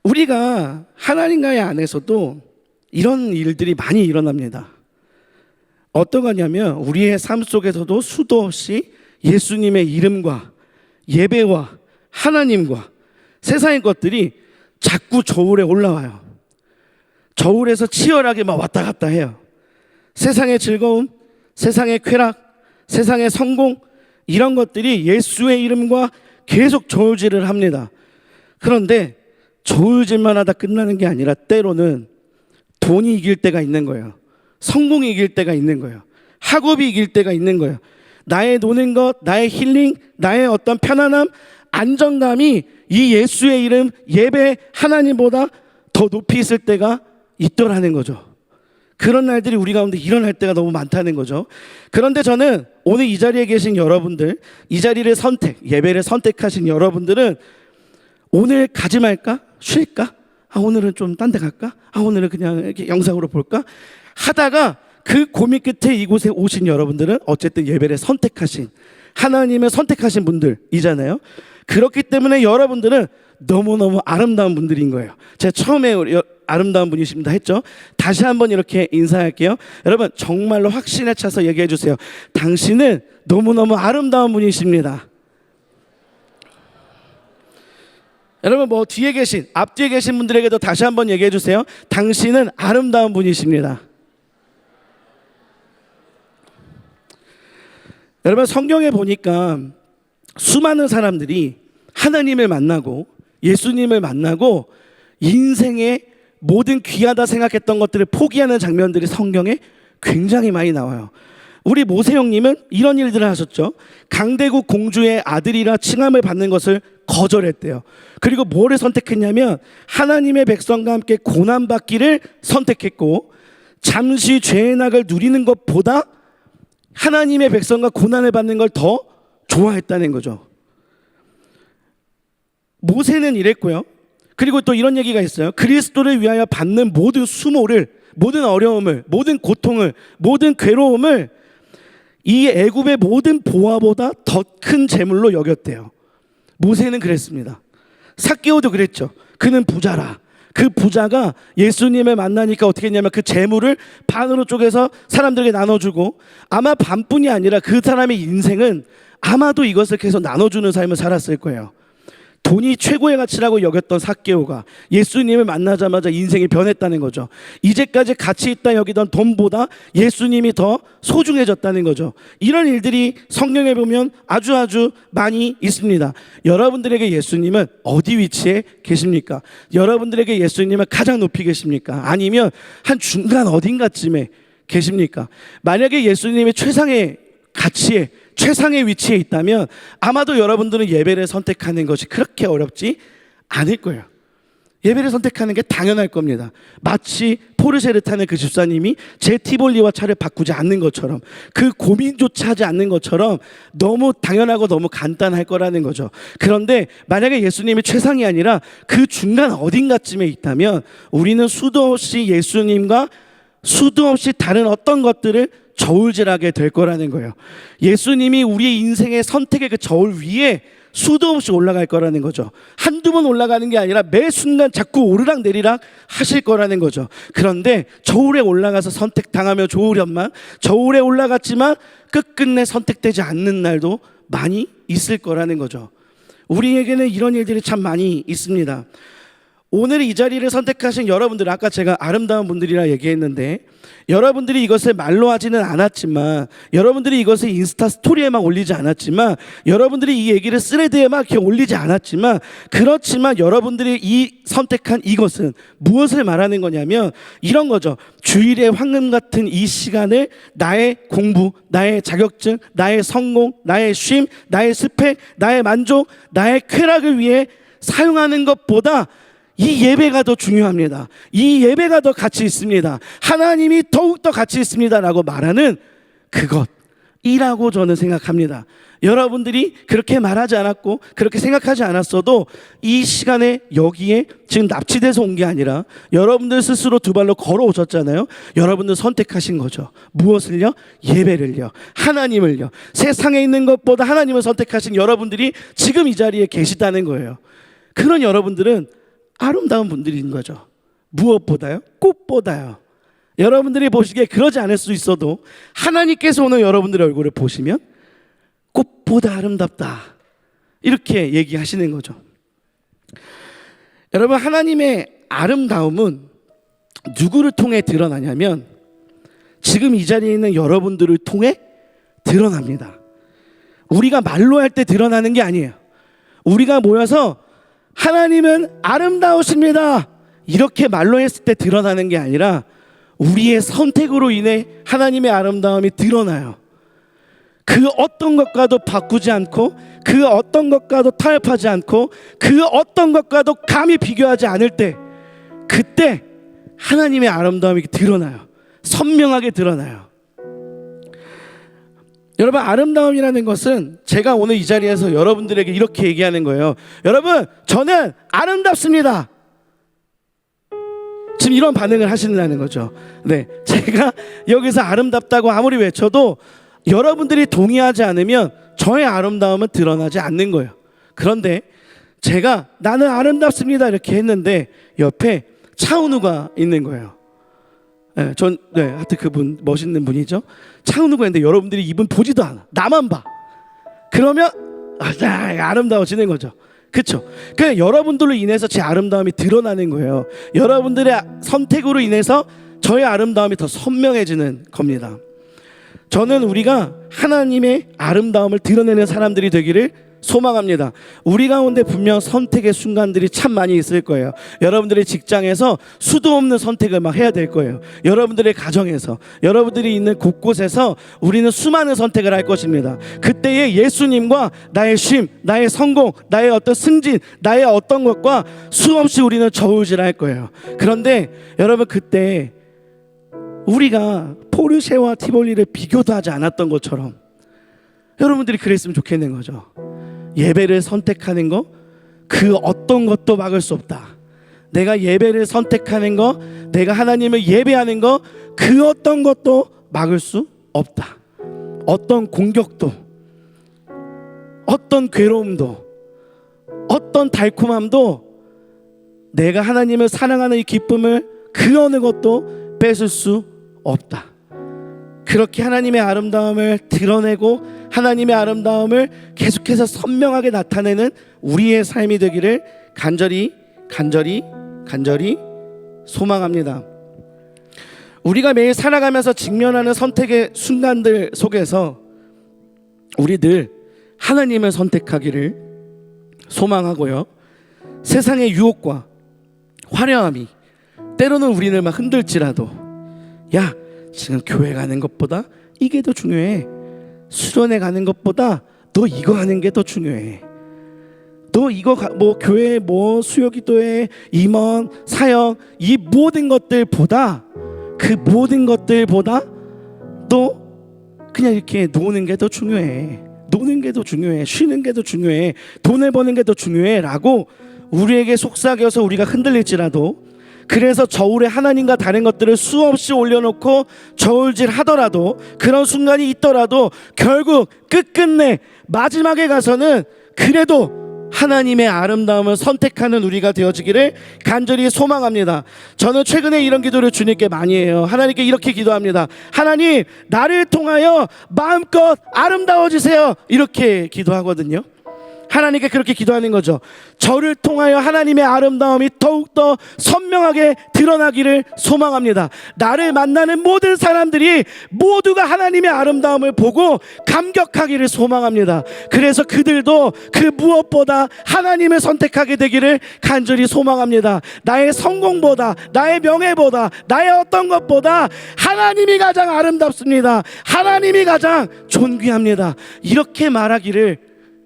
우리가 하나님과의 안에서도 이런 일들이 많이 일어납니다. 어떤 거냐면 우리의 삶 속에서도 수도 없이 예수님의 이름과 예배와 하나님과 세상의 것들이 자꾸 저울에 올라와요. 저울에서 치열하게 막 왔다 갔다 해요. 세상의 즐거움, 세상의 쾌락, 세상의 성공, 이런 것들이 예수의 이름과 계속 저울질을 합니다. 그런데 저울질만 하다 끝나는 게 아니라 때로는 돈이 이길 때가 있는 거예요. 성공이 이길 때가 있는 거예요. 학업이 이길 때가 있는 거예요. 나의 노는 것, 나의 힐링, 나의 어떤 편안함, 안정감이 이 예수의 이름, 예배, 하나님보다 더 높이 있을 때가 있더라는 거죠. 그런 날들이 우리 가운데 일어날 때가 너무 많다는 거죠. 그런데 저는 오늘 이 자리에 계신 여러분들, 이 자리를 예배를 선택하신 여러분들은 오늘 가지 말까? 쉴까? 오늘은 좀 딴 데 갈까? 오늘은 그냥 이렇게 영상으로 볼까? 하다가 그 고민 끝에 이곳에 오신 여러분들은 어쨌든 예배를 선택하신, 하나님을 선택하신 분들이잖아요. 그렇기 때문에 여러분들은 너무너무 아름다운 분들인 거예요. 제가 처음에 아름다운 분이십니다 했죠. 다시 한번 이렇게 인사할게요. 여러분 정말로 확신에 차서 얘기해 주세요. 당신은 너무너무 아름다운 분이십니다. 여러분 뭐 뒤에 계신, 앞뒤에 계신 분들에게도 다시 한번 얘기해 주세요. 당신은 아름다운 분이십니다. 여러분 성경에 보니까 수많은 사람들이 하나님을 만나고 예수님을 만나고 인생의 모든 귀하다 생각했던 것들을 포기하는 장면들이 성경에 굉장히 많이 나와요. 우리 모세 형님은 이런 일들을 하셨죠. 강대국 공주의 아들이라 칭함을 받는 것을 거절했대요. 그리고 뭐를 선택했냐면 하나님의 백성과 함께 고난받기를 선택했고, 잠시 죄의 낙을 누리는 것보다 하나님의 백성과 고난을 받는 걸 더 좋아했다는 거죠. 모세는 이랬고요. 그리고 또 이런 얘기가 있어요. 그리스도를 위하여 받는 모든 수모를, 모든 어려움을, 모든 고통을, 모든 괴로움을 이 애굽의 모든 보화보다 더 큰 재물로 여겼대요. 모세는 그랬습니다. 삭개오도 그랬죠. 그는 부자라. 그 부자가 예수님을 만나니까 어떻게 했냐면 그 재물을 반으로 쪼개서 사람들에게 나눠주고, 아마 반뿐이 아니라 그 사람의 인생은 아마도 이것을 계속 나눠주는 삶을 살았을 거예요. 돈이 최고의 가치라고 여겼던 삭개오가 예수님을 만나자마자 인생이 변했다는 거죠. 이제까지 가치 있다 여기던 돈보다 예수님이 더 소중해졌다는 거죠. 이런 일들이 성경에 보면 아주 많이 있습니다. 여러분들에게 예수님은 어디 위치에 계십니까? 여러분들에게 예수님은 가장 높이 계십니까? 아니면 한 중간 어딘가쯤에 계십니까? 만약에 예수님이 최상의 가치에, 최상의 위치에 있다면 아마도 여러분들은 예배를 선택하는 것이 그렇게 어렵지 않을 거예요. 예배를 선택하는 게 당연할 겁니다. 마치 포르쉐를 타는 그 집사님이 제 티볼리와 차를 바꾸지 않는 것처럼, 그 고민조차 하지 않는 것처럼 너무 당연하고 너무 간단할 거라는 거죠. 그런데 만약에 예수님이 최상이 아니라 그 중간 어딘가쯤에 있다면 우리는 수도 없이 예수님과 수도 없이 다른 어떤 것들을 저울질하게 될 거라는 거예요. 예수님이 우리의 인생의 선택의 그 저울 위에 수도 없이 올라갈 거라는 거죠. 한두 번 올라가는 게 아니라 매 순간 자꾸 오르락 내리락 하실 거라는 거죠. 그런데 저울에 올라가서 선택당하며 좋으련만, 저울에 올라갔지만 끝끝내 선택되지 않는 날도 많이 있을 거라는 거죠. 우리에게는 이런 일들이 참 많이 있습니다. 오늘 이 자리를 선택하신 여러분들, 아까 제가 아름다운 분들이라 얘기했는데 여러분들이 이것을 말로 하지는 않았지만, 여러분들이 이것을 인스타 스토리에만 올리지 않았지만, 여러분들이 이 얘기를 스레드에만 이렇게 올리지 않았지만, 그렇지만 여러분들이 이 선택한 이것은 무엇을 말하는 거냐면 이런 거죠. 주일의 황금 같은 이 시간을 나의 공부, 나의 자격증, 나의 성공, 나의 쉼, 나의 스펙, 나의 만족, 나의 쾌락을 위해 사용하는 것보다 이 예배가 더 중요합니다. 이 예배가 더 가치 있습니다. 하나님이 더욱더 가치 있습니다라고 말하는 그것, 이라고 저는 생각합니다. 여러분들이 그렇게 말하지 않았고 그렇게 생각하지 않았어도 이 시간에 여기에 지금 납치돼서 온 게 아니라 여러분들 스스로 두 발로 걸어오셨잖아요. 여러분들 선택하신 거죠. 무엇을요? 예배를요. 하나님을요. 세상에 있는 것보다 하나님을 선택하신 여러분들이 지금 이 자리에 계시다는 거예요. 그런 여러분들은 아름다운 분들인 거죠. 무엇보다요? 꽃보다요. 여러분들이 보시기에 그러지 않을 수 있어도 하나님께서 오늘 여러분들의 얼굴을 보시면 꽃보다 아름답다, 이렇게 얘기하시는 거죠. 여러분, 하나님의 아름다움은 누구를 통해 드러나냐면 지금 이 자리에 있는 여러분들을 통해 드러납니다. 우리가 말로 할 때 드러나는 게 아니에요. 우리가 모여서 하나님은 아름다우십니다 이렇게 말로 했을 때 드러나는 게 아니라 우리의 선택으로 인해 하나님의 아름다움이 드러나요. 그 어떤 것과도 바꾸지 않고 그 어떤 것과도 타협하지 않고 그 어떤 것과도 감히 비교하지 않을 때, 그때 하나님의 아름다움이 드러나요. 선명하게 드러나요. 여러분, 아름다움이라는 것은 제가 오늘 이 자리에서 여러분들에게 이렇게 얘기하는 거예요. 여러분, 저는 아름답습니다. 지금 이런 반응을 하신다는 거죠. 네, 제가 여기서 아름답다고 아무리 외쳐도 여러분들이 동의하지 않으면 저의 아름다움은 드러나지 않는 거예요. 그런데 제가 나는 아름답습니다 이렇게 했는데 옆에 차은우가 있는 거예요. 네, 하여튼 그분 멋있는 분이죠. 차은우가 있는데 여러분들이 이분 보지도 않아. 나만 봐. 그러면 아름다워지는 거죠. 그렇죠? 그러니까 여러분들로 인해서 제 아름다움이 드러나는 거예요. 여러분들의 선택으로 인해서 저의 아름다움이 더 선명해지는 겁니다. 저는 우리가 하나님의 아름다움을 드러내는 사람들이 되기를 소망합니다. 우리 가운데 분명 선택의 순간들이 참 많이 있을 거예요. 여러분들의 직장에서 수도 없는 선택을 막 해야 될 거예요. 여러분들의 가정에서, 여러분들이 있는 곳곳에서 우리는 수많은 선택을 할 것입니다. 그때에 예수님과 나의 쉼, 나의 성공, 나의 어떤 승진, 나의 어떤 것과 수없이 우리는 저울질할 거예요. 그런데 여러분, 그때 우리가 포르쉐와 티볼리를 비교도 하지 않았던 것처럼 여러분들이 그랬으면 좋겠는 거죠. 예배를 선택하는 거, 그 어떤 것도 막을 수 없다. 내가 예배를 선택하는 거, 내가 하나님을 예배하는 거, 그 어떤 것도 막을 수 없다. 어떤 공격도, 어떤 괴로움도, 어떤 달콤함도 내가 하나님을 사랑하는 이 기쁨을 그 어느 것도 뺏을 수 없다. 그렇게 하나님의 아름다움을 드러내고 하나님의 아름다움을 계속해서 선명하게 나타내는 우리의 삶이 되기를 간절히 소망합니다. 우리가 매일 살아가면서 직면하는 선택의 순간들 속에서 우리들 하나님을 선택하기를 소망하고요. 세상의 유혹과 화려함이 때로는 우리를 막 흔들지라도, 야, 지금 교회 가는 것보다 이게 더 중요해. 수련회 가는 것보다 너 이거 하는 게 더 중요해. 너 이거 교회 수요기도회, 임원, 사역, 이 모든 것들보다, 그 모든 것들보다 너 그냥 이렇게 노는 게 더 중요해. 노는 게 더 중요해. 쉬는 게 더 중요해. 돈을 버는 게 더 중요해 라고 우리에게 속삭여서 우리가 흔들릴지라도, 그래서 저울에 하나님과 다른 것들을 수없이 올려놓고 저울질 하더라도, 그런 순간이 있더라도 결국 끝끝내 마지막에 가서는 그래도 하나님의 아름다움을 선택하는 우리가 되어지기를 간절히 소망합니다. 저는 최근에 이런 기도를 주님께 많이 해요. 하나님께 이렇게 기도합니다. 하나님, 나를 통하여 마음껏 아름다워지세요. 이렇게 기도하거든요. 하나님께 그렇게 기도하는 거죠. 저를 통하여 하나님의 아름다움이 더욱더 선명하게 드러나기를 소망합니다. 나를 만나는 모든 사람들이 모두가 하나님의 아름다움을 보고 감격하기를 소망합니다. 그래서 그들도 그 무엇보다 하나님을 선택하게 되기를 간절히 소망합니다. 나의 성공보다, 나의 명예보다, 나의 어떤 것보다 하나님이 가장 아름답습니다. 하나님이 가장 존귀합니다. 이렇게 말하기를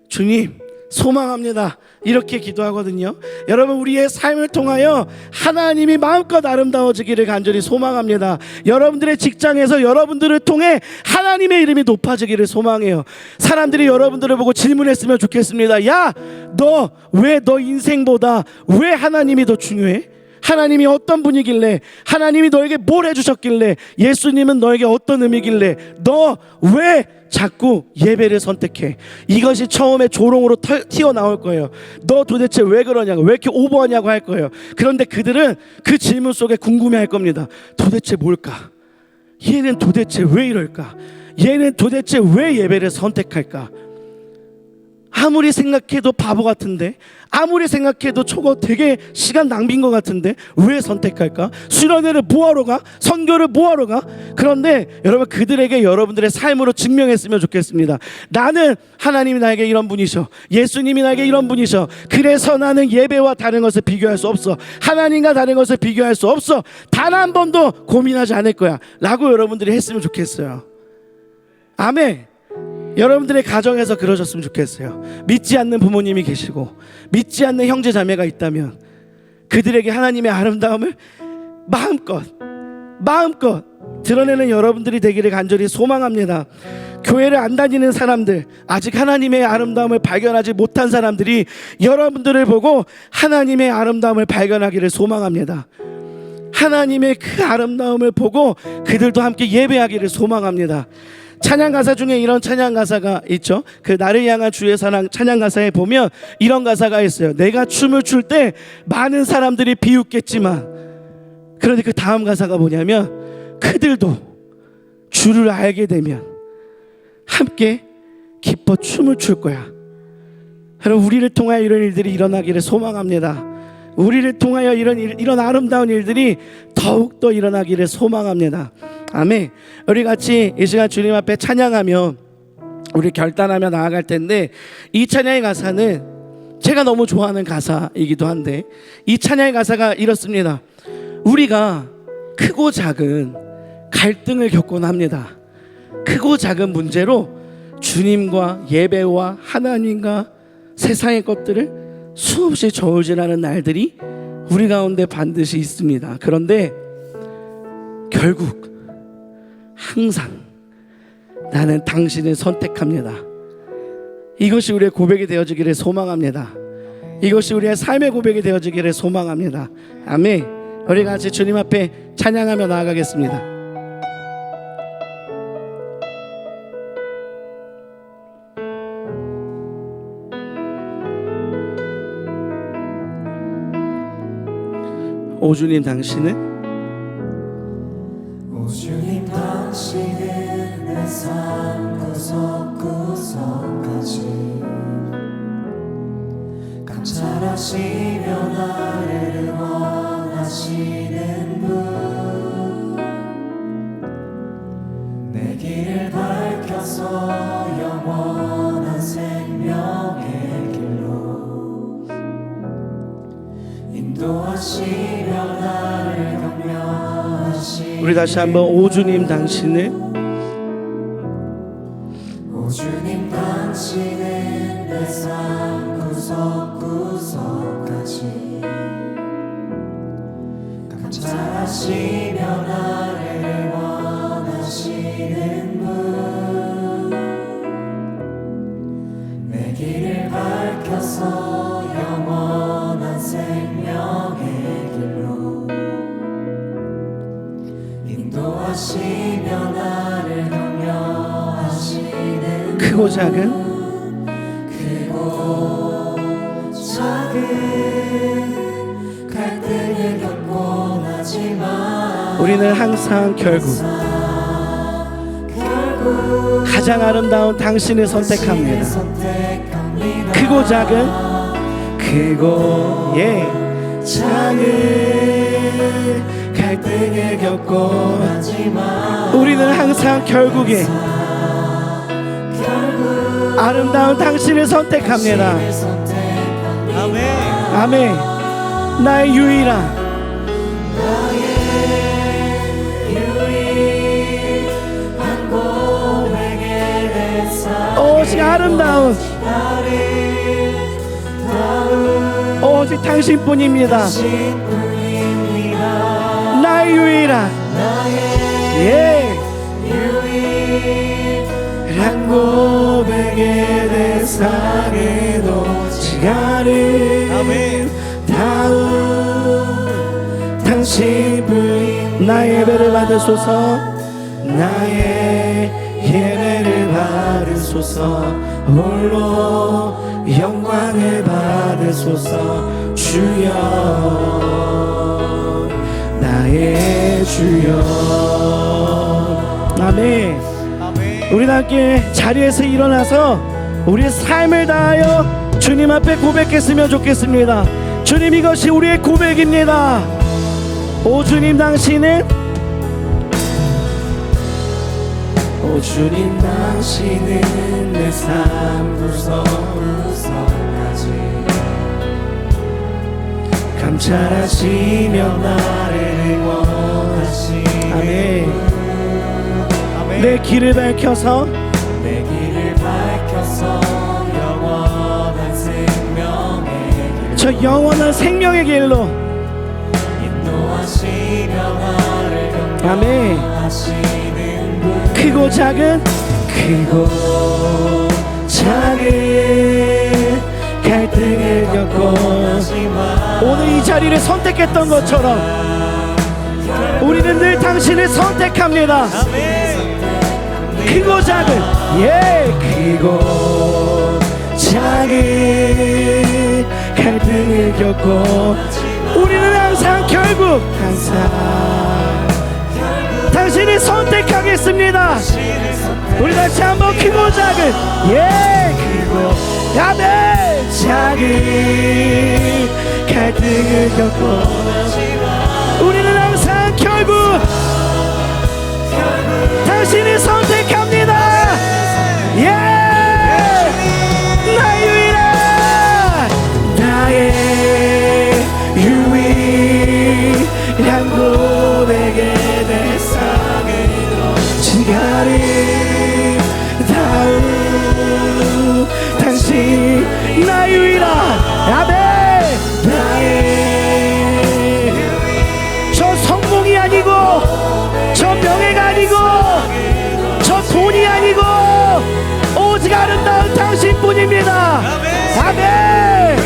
주님, 소망합니다. 이렇게 기도하거든요. 여러분, 우리의 삶을 통하여 하나님이 마음껏 아름다워지기를 간절히 소망합니다. 여러분들의 직장에서 여러분들을 통해 하나님의 이름이 높아지기를 소망해요. 사람들이 여러분들을 보고 질문했으면 좋겠습니다. 야, 너 왜 너 인생보다 왜 하나님이 더 중요해? 하나님이 어떤 분이길래, 하나님이 너에게 뭘 해주셨길래, 예수님은 너에게 어떤 의미길래 너 왜 자꾸 예배를 선택해? 이것이 처음에 조롱으로 튀어나올 거예요. 너 도대체 왜 그러냐고, 왜 이렇게 오버하냐고 할 거예요. 그런데 그들은 그 질문 속에 궁금해할 겁니다. 도대체 뭘까? 얘는 도대체 왜 이럴까? 얘는 도대체 왜 예배를 선택할까? 아무리 생각해도 바보 같은데, 아무리 생각해도 저거 되게 시간 낭비인 것 같은데 왜 선택할까? 수련회를 뭐하러 가? 선교를 뭐하러 가? 그런데 여러분, 그들에게 여러분들의 삶으로 증명했으면 좋겠습니다. 나는 하나님이 나에게 이런 분이셔, 예수님이 나에게 이런 분이셔. 그래서 나는 예배와 다른 것을 비교할 수 없어, 하나님과 다른 것을 비교할 수 없어, 단 한 번도 고민하지 않을 거야 라고 여러분들이 했으면 좋겠어요. 아멘. 여러분들의 가정에서 그러셨으면 좋겠어요. 믿지 않는 부모님이 계시고 믿지 않는 형제 자매가 있다면 그들에게 하나님의 아름다움을 마음껏 드러내는 여러분들이 되기를 간절히 소망합니다. 교회를 안 다니는 사람들, 아직 하나님의 아름다움을 발견하지 못한 사람들이 여러분들을 보고 하나님의 아름다움을 발견하기를 소망합니다. 하나님의 그 아름다움을 보고 그들도 함께 예배하기를 소망합니다. 찬양 가사 중에 이런 찬양 가사가 있죠. 그 나를 향한 주의 사랑 찬양 가사에 보면 이런 가사가 있어요. 내가 춤을 출 때 많은 사람들이 비웃겠지만, 그런데 그 다음 가사가 뭐냐면, 그들도 주를 알게 되면 함께 기뻐 춤을 출 거야. 여러분, 우리를 통하여 이런 일들이 일어나기를 소망합니다. 우리를 통하여 이런 아름다운 일들이 더욱더 일어나기를 소망합니다. 아멘. 우리 같이 이 시간 주님 앞에 찬양하며 우리 결단하며 나아갈 텐데, 이 찬양의 가사는 제가 너무 좋아하는 가사이기도 한데, 이 찬양의 가사가 이렇습니다. 우리가 크고 작은 갈등을 겪곤 합니다. 크고 작은 문제로 주님과 예배와 하나님과 세상의 것들을 수없이 저울질하는 날들이 우리 가운데 반드시 있습니다. 그런데 결국 항상 나는 당신을 선택합니다. 이것이 우리의 고백이 되어지기를 소망합니다. 이것이 우리의 삶의 고백이 되어지기를 소망합니다. 아멘. 우리 같이 주님 앞에 찬양하며 나아가겠습니다. 오 주님, 당신은 오 주님, 당신은 내 삶 구석구석까지 감찰하시며 나를 응원하시는 분, 내 길을 밝혀서 영원한 생명의 길로 인도하시며 나를 격려하시는, 우리 다시 한번 오 주님, 당신은 오 주님, 당신은 내 삶 구석구석까지 감찰하시며 나를 원하시는 분, 내 길을 밝혀서 영원한 생명의 길로 인도하시며 나를 격려하시는, 크고 작은 갈등을 겪곤 하지만 우리는 항상 결국 가장 아름다운 당신을 선택합니다. 크고 작은 작은 갈등을 겪고 우리는 항상 결국에 아름다운 당신을 선택합니다. 아멘. 아멘. 나의 유일한 오직 아름다운 오직 당신뿐입니다. 나의 유일한 유일한 고백의 대상에도 시간을 다운 당신뿐 나의 예배를 받으소서 나의 예배를 받으소서 홀로 영광을 받으소서 주여 나의 주여. 아멘. 우리 함께 자리에서 일어나서 우리의 삶을 다하여 주님 앞에 고백했으면 좋겠습니다. 주님, 이것이 우리의 고백입니다. 오 주님, 당신은 오 주님, 당신은 내 삶 구석구석까지 감찰하시며 나를 원하시네. 아멘. 내 길을 밝혀서 영원한 생명의 길 저 영원한 생명의 길로 인도하시며 나를 아멘. 크고 작은 갈등을 겪고 오늘 이 자리를 선택했던 것처럼 우리는 늘 당신을 선택합니다. 크고 작은 크고 작은 갈등을 겪고 우리는 항상 당신을 선택하겠습니다. 우리 다시 한번 크고 작은 크고 작은 갈등을 겪고 우리는 항상 결국 당신을 선택합니다. 나의 유일한 고백의 대상으로 시간을 다운 당신 나의 유일한 아멘. 저 성공이 아니고 저 명예가 아니고 저 돈이 아니고 오직 아름다운 당신뿐입니다. 아멘.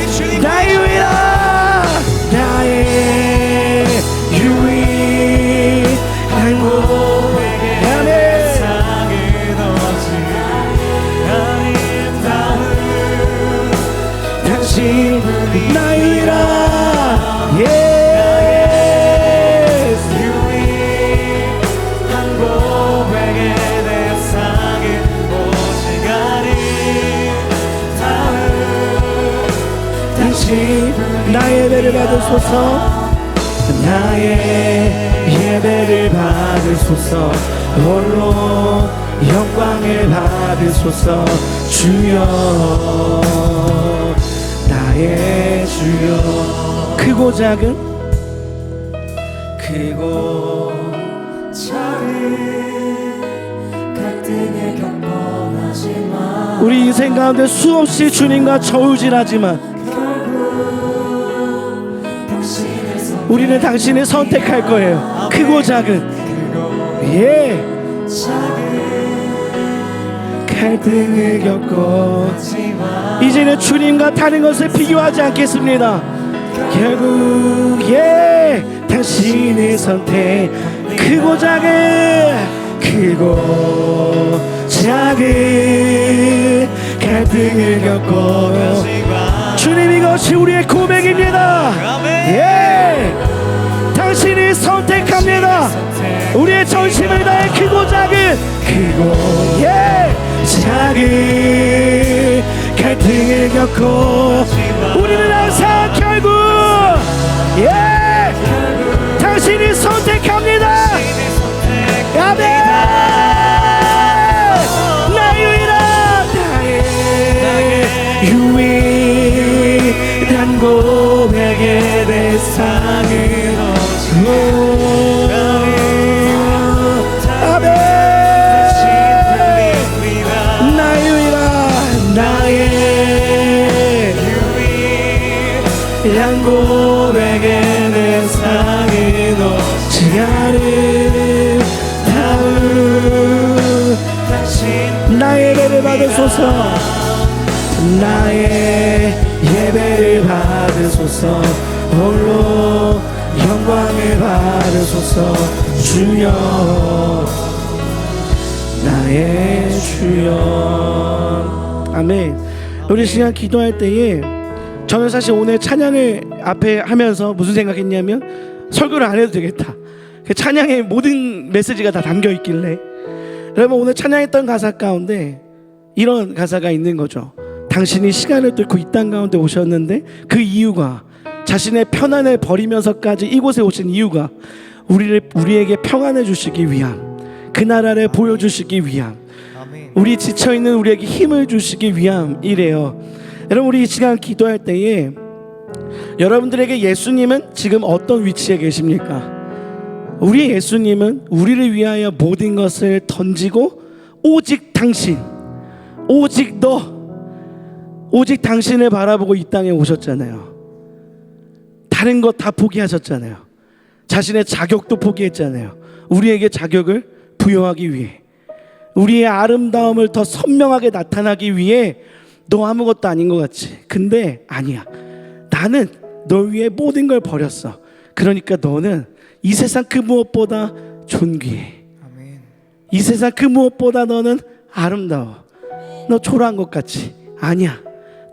나의 유일한 고백의 당신 나의 유일한 나의 예배를 받으소서 나의 예배를 받으소서 홀로 영광을 받으소서 주여 나의 주여. 크고 작은 갈등을 겪어나지만 우리 인생 가운데 수없이 주님과 저울질하지만 우리는 당신을 선택할 거예요. 크고 작은 갈등을 겪고 이제는 주님과 다른 것을 비교하지 않겠습니다. 결국 당신의 선택 크고 작은 갈등을 겪고 주님, 이것이 우리의 고백입니다. 당신이 선택합니다. 우리의 전심을 다해 크고 작은 갈등을 겪고 우리는 항상 결국 당신이 선택합니다. 아멘. 유일한 고백의 대상으로 아멘. 나의 양 고백에 내 사랑을 놓지 않은 다음 나의 예배를 받으소서 나의 예배를 받으소서 홀로 영광을 받으소서 주여 나의 주여. 아멘. 우리 시간 기도할 때에 저는 사실 오늘 찬양을 앞에 하면서 무슨 생각했냐면 설교를 안 해도 되겠다. 찬양의 모든 메시지가 다 담겨 있길래 여러분 오늘 찬양했던 가사 가운데 이런 가사가 있는 거죠. 당신이 시간을 뚫고 이 땅 가운데 오셨는데 그 이유가 자신의 편안을 버리면서까지 이곳에 오신 이유가 우리에게 평안을 주시기 위함, 그 나라를 보여주시기 위함, 우리 지쳐있는 우리에게 힘을 주시기 위함이래요. 여러분 우리 이 시간 기도할 때에 여러분들에게 예수님은 지금 어떤 위치에 계십니까? 우리 예수님은 우리를 위하여 모든 것을 던지고 오직 당신, 오직 너, 오직 당신을 바라보고 이 땅에 오셨잖아요. 다른 것 다 포기하셨잖아요. 자신의 자격도 포기했잖아요. 우리에게 자격을 부여하기 위해, 우리의 아름다움을 더 선명하게 나타나기 위해 너 아무것도 아닌 것 같지? 근데 아니야. 나는 널 위해 모든 걸 버렸어. 그러니까 너는 이 세상 그 무엇보다 존귀해. 이 세상 그 무엇보다 너는 아름다워. 너 초라한 것 같지? 아니야.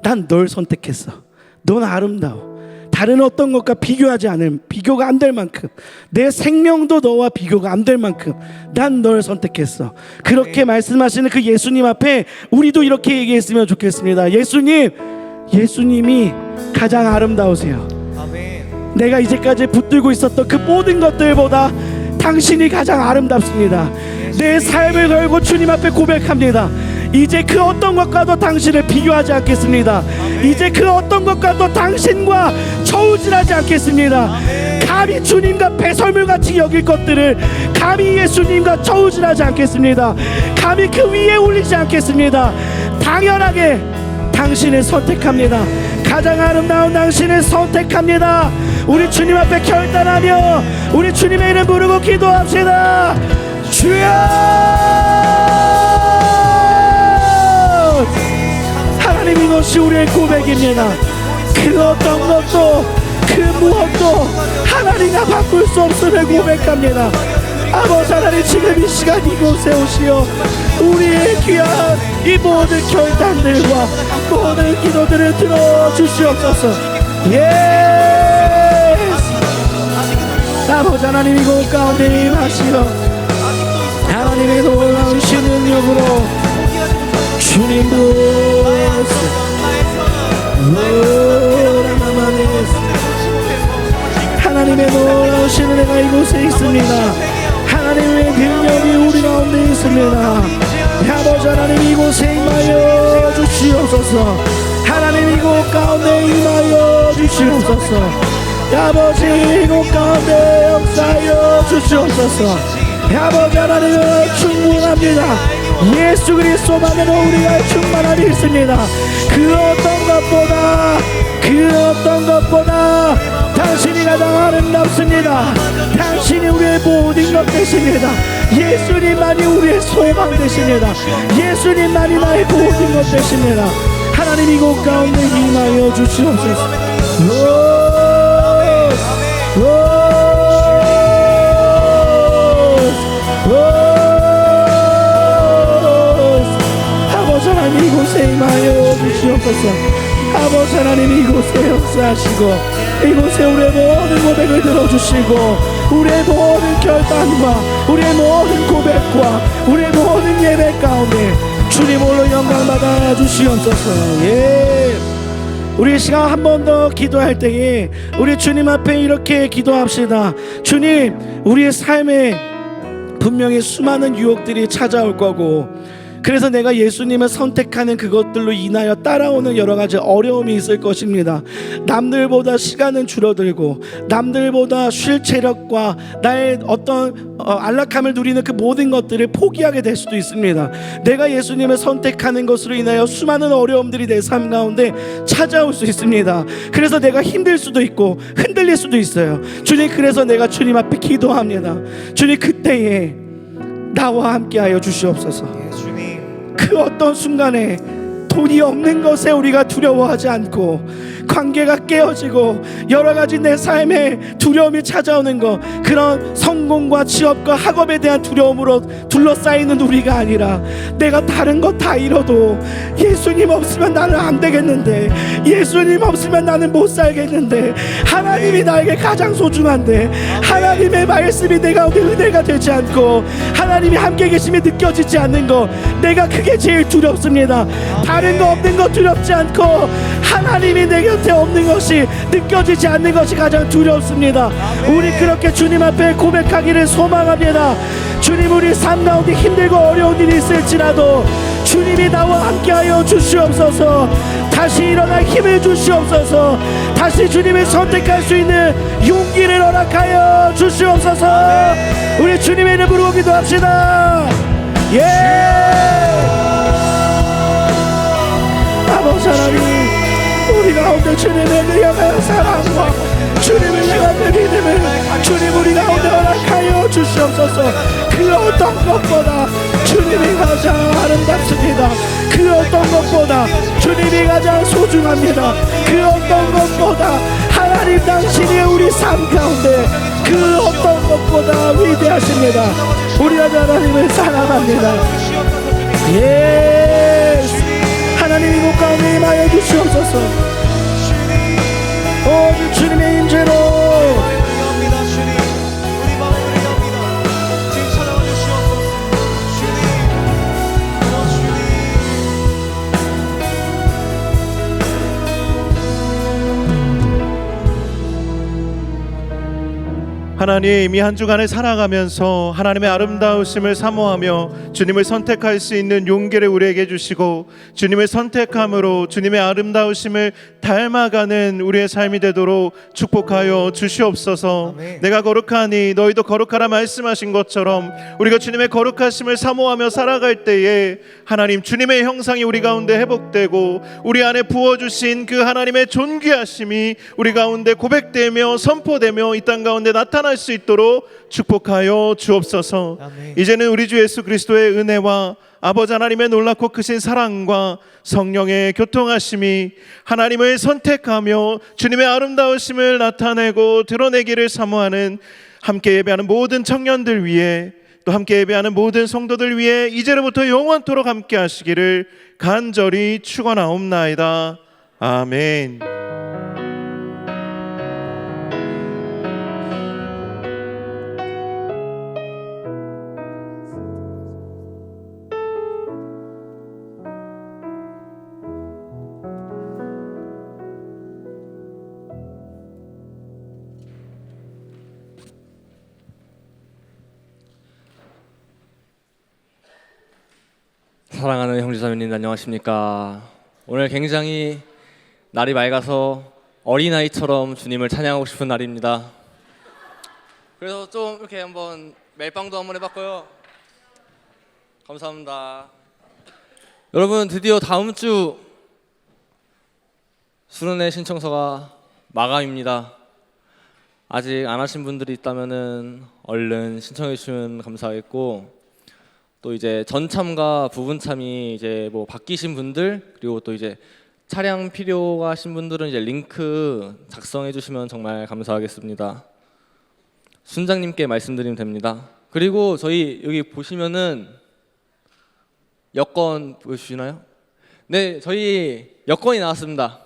난 널 선택했어. 넌 아름다워. 다른 어떤 것과 비교하지 않을, 비교가 안 될 만큼, 내 생명도 너와 비교가 안 될 만큼 난 널 선택했어. 그렇게 말씀하시는 그 예수님 앞에 우리도 이렇게 얘기했으면 좋겠습니다. 예수님이 가장 아름다우세요. 내가 이제까지 붙들고 있었던 그 모든 것들보다 당신이 가장 아름답습니다. 내 삶을 걸고 주님 앞에 고백합니다. 이제 그 어떤 것과도 당신을 비교하지 않겠습니다. 이제 그 어떤 것과도 당신과 처우질하지 않겠습니다. 감히 주님과 배설물같이 여길 것들을 감히 예수님과 처우질하지 않겠습니다. 감히 그 위에 올리지 않겠습니다. 당연하게 당신을 선택합니다. 가장 아름다운 당신을 선택합니다. 우리 주님 앞에 결단하며 우리 주님의 이름 부르고 기도합시다. 주여! 하나님, 이것이 우리의 고백입니다. 그 어떤 것도 그 무엇도 하나님과 바꿀 수 없음을 고백합니다. 아버지 하나님, 지금 이 시간 이곳에 오시어 우리의 귀한 이 모든 결단들과 모든 기도들을 들어주시옵소서. 아버지 하나님, 이곳 가운데 임하시어 하나님의 놀라우신 능력으로 주님 부으소서. 하나님의 놀라우신 은혜가 이곳에 있습니다. 하나님의 능력이 우리 가운데 있습니다. 아버지 하나님, 이곳에 임하여 주시옵소서. 하나님, 이곳 가운데 임하여 주시옵소서. 아버지, 이곳 가운데 역사하여 주시옵소서. 아버지 하나님은 충분합니다. 예수 그리스도만으로 우리가 충만함이 있습니다. 그 어떤 것보다 당신이 가장 아름답습니다. 당신이 우리의 모든 것 되십니다. 예수님만이 우리의 소망 되십니다. 예수님만이 나의 모든 것 되십니다. 하나님, 이곳 가운데 임하여 주시옵소서. 아버지 하나님, 이곳에 임하여 주시옵소서. 아버지 하나님, 이곳에 역사하시고 이곳에 우리의 모든 고백을 들어주시고 우리의 모든 결단과 우리의 모든 고백과 우리의 모든 예배 가운데 주님 홀로 영광 받아 주시옵소서. 우리 시간 한 번 더 기도할 때에 우리 주님 앞에 이렇게 기도합시다. 주님, 우리의 삶에 분명히 수많은 유혹들이 찾아올 거고 그래서 내가 예수님을 선택하는 그것들로 인하여 따라오는 여러 가지 어려움이 있을 것입니다. 남들보다 시간은 줄어들고 남들보다 쉴 체력과 나의 어떤 안락함을 누리는 그 모든 것들을 포기하게 될 수도 있습니다. 내가 예수님을 선택하는 것으로 인하여 수많은 어려움들이 내 삶 가운데 찾아올 수 있습니다. 그래서 내가 힘들 수도 있고 흔들릴 수도 있어요. 주님, 그래서 내가 주님 앞에 기도합니다. 주님, 그때에 나와 함께하여 주시옵소서. 예, 주님. 그 어떤 순간에 돈이 없는 것에 우리가 두려워하지 않고 관계가 깨어지고 여러 가지 내 삶에 두려움이 찾아오는 것, 그런 성공과 취업과 학업에 대한 두려움으로 둘러싸이는 우리가 아니라 내가 다른 것 다 잃어도 예수님 없으면 나는 안 되겠는데, 예수님 없으면 나는 못 살겠는데, 하나님이 나에게 가장 소중한데 하나님의 말씀이 내 가운데 은혜가 되지 않고 하나님이 함께 계심이 느껴지지 않는 것, 내가 그게 제일 두렵습니다. 다른 거 없는 거 두렵지 않고 하나님이 내 곁에 없는 것이 느껴지지 않는 것이 가장 두렵습니다. 우리 그렇게 주님 앞에 고백하기를 소망합니다. 주님, 우리 삶 가운데 힘들고 어려운 일이 있을지라도 주님이 나와 함께하여 주시옵소서. 다시 일어날 힘을 주시옵소서. 다시 주님을 선택할 수 있는 용기를 허락하여 주시옵소서. 우리 주님의 이름으로 기도합시다. 예! 아버지 하나님, 우리 가운데 주님의 능력과 사랑과 주님의 능력과 믿음을 주님 우리 가운데 허락하여 주시옵소서. 그 어떤 것보다 주님이 가장 아름답습니다. 그 어떤 것보다 주님이 가장 소중합니다. 그 어떤 것보다 하나님 당신이 우리 삶 가운데 그 어떤 것보다 위대하십니다. 우리 하나님을 사랑합니다. 예스. 하나님 이곳 가운데 임하여 주시옵소서. 오, 주님의 임재로 하나님, 이 한 주간을 살아가면서 하나님의 아름다우심을 사모하며 주님을 선택할 수 있는 용기를 우리에게 주시고 주님을 선택함으로 주님의 아름다우심을 닮아가는 우리의 삶이 되도록 축복하여 주시옵소서. 아멘. 내가 거룩하니 너희도 거룩하라 말씀하신 것처럼 우리가 주님의 거룩하심을 사모하며 살아갈 때에 하나님 주님의 형상이 우리 가운데 회복되고 우리 안에 부어주신 그 하나님의 존귀하심이 우리 가운데 고백되며 선포되며 이 땅 가운데 나타날 수 있도록 축복하여 주옵소서. 아멘. 이제는 우리 주 예수 그리스도의 은혜와 아버지 하나님의 놀랍고 크신 사랑과 성령의 교통하심이 하나님을 선택하며 주님의 아름다우심을 나타내고 드러내기를 사모하는 함께 예배하는 모든 청년들 위해, 또 함께 예배하는 모든 성도들 위해 이제로부터 영원토록 함께 하시기를 간절히 축원하옵나이다. 아멘. 사랑하는 형제자매님, 안녕하십니까? 오늘 굉장히 날이 맑아서 어린아이처럼 주님을 찬양하고 싶은 날입니다. 그래서 좀 이렇게 한번 멜빵도 한번 해봤고요. 감사합니다. 여러분, 드디어 다음 주 수련회 신청서가 마감입니다. 아직 안 하신 분들이 있다면은 얼른 신청해 주시면 감사하겠고, 또 이제 전참과 부분참이 이제 뭐 바뀌신 분들, 그리고 또 이제 차량 필요가 하신 분들은 이제 링크 작성해 주시면 정말 감사하겠습니다. 순장님께 말씀드리면 됩니다. 그리고 저희 여기 보시면은 여권 보여주시나요? 네, 저희 여권이 나왔습니다.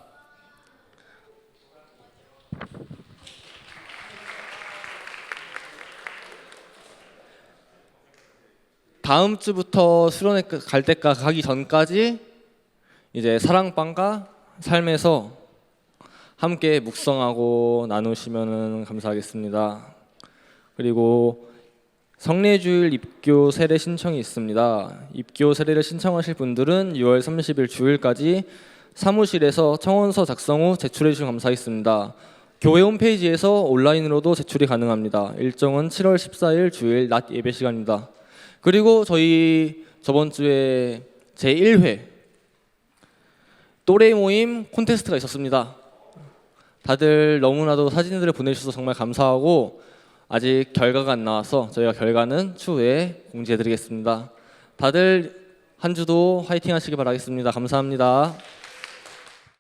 다음 주부터 수련회 갈 때까지 가기 전까지 이제 사랑방과 삶에서 함께 묵상하고 나누시면 감사하겠습니다. 그리고 성례주일 입교 세례 신청이 있습니다. 입교 세례를 신청하실 분들은 6월 30일 주일까지 사무실에서 청원서 작성 후 제출해 주시면 감사하겠습니다. 교회 홈페이지에서 온라인으로도 제출이 가능합니다. 일정은 7월 14일 주일 낮 예배 시간입니다. 그리고 저희 저번 주에 제1회 또래 모임 콘테스트가 있었습니다. 다들 너무나도 사진들을 보내주셔서 정말 감사하고 아직 결과가 안 나와서 저희가 결과는 추후에 공지해드리겠습니다. 다들 한 주도 화이팅 하시기 바라겠습니다. 감사합니다.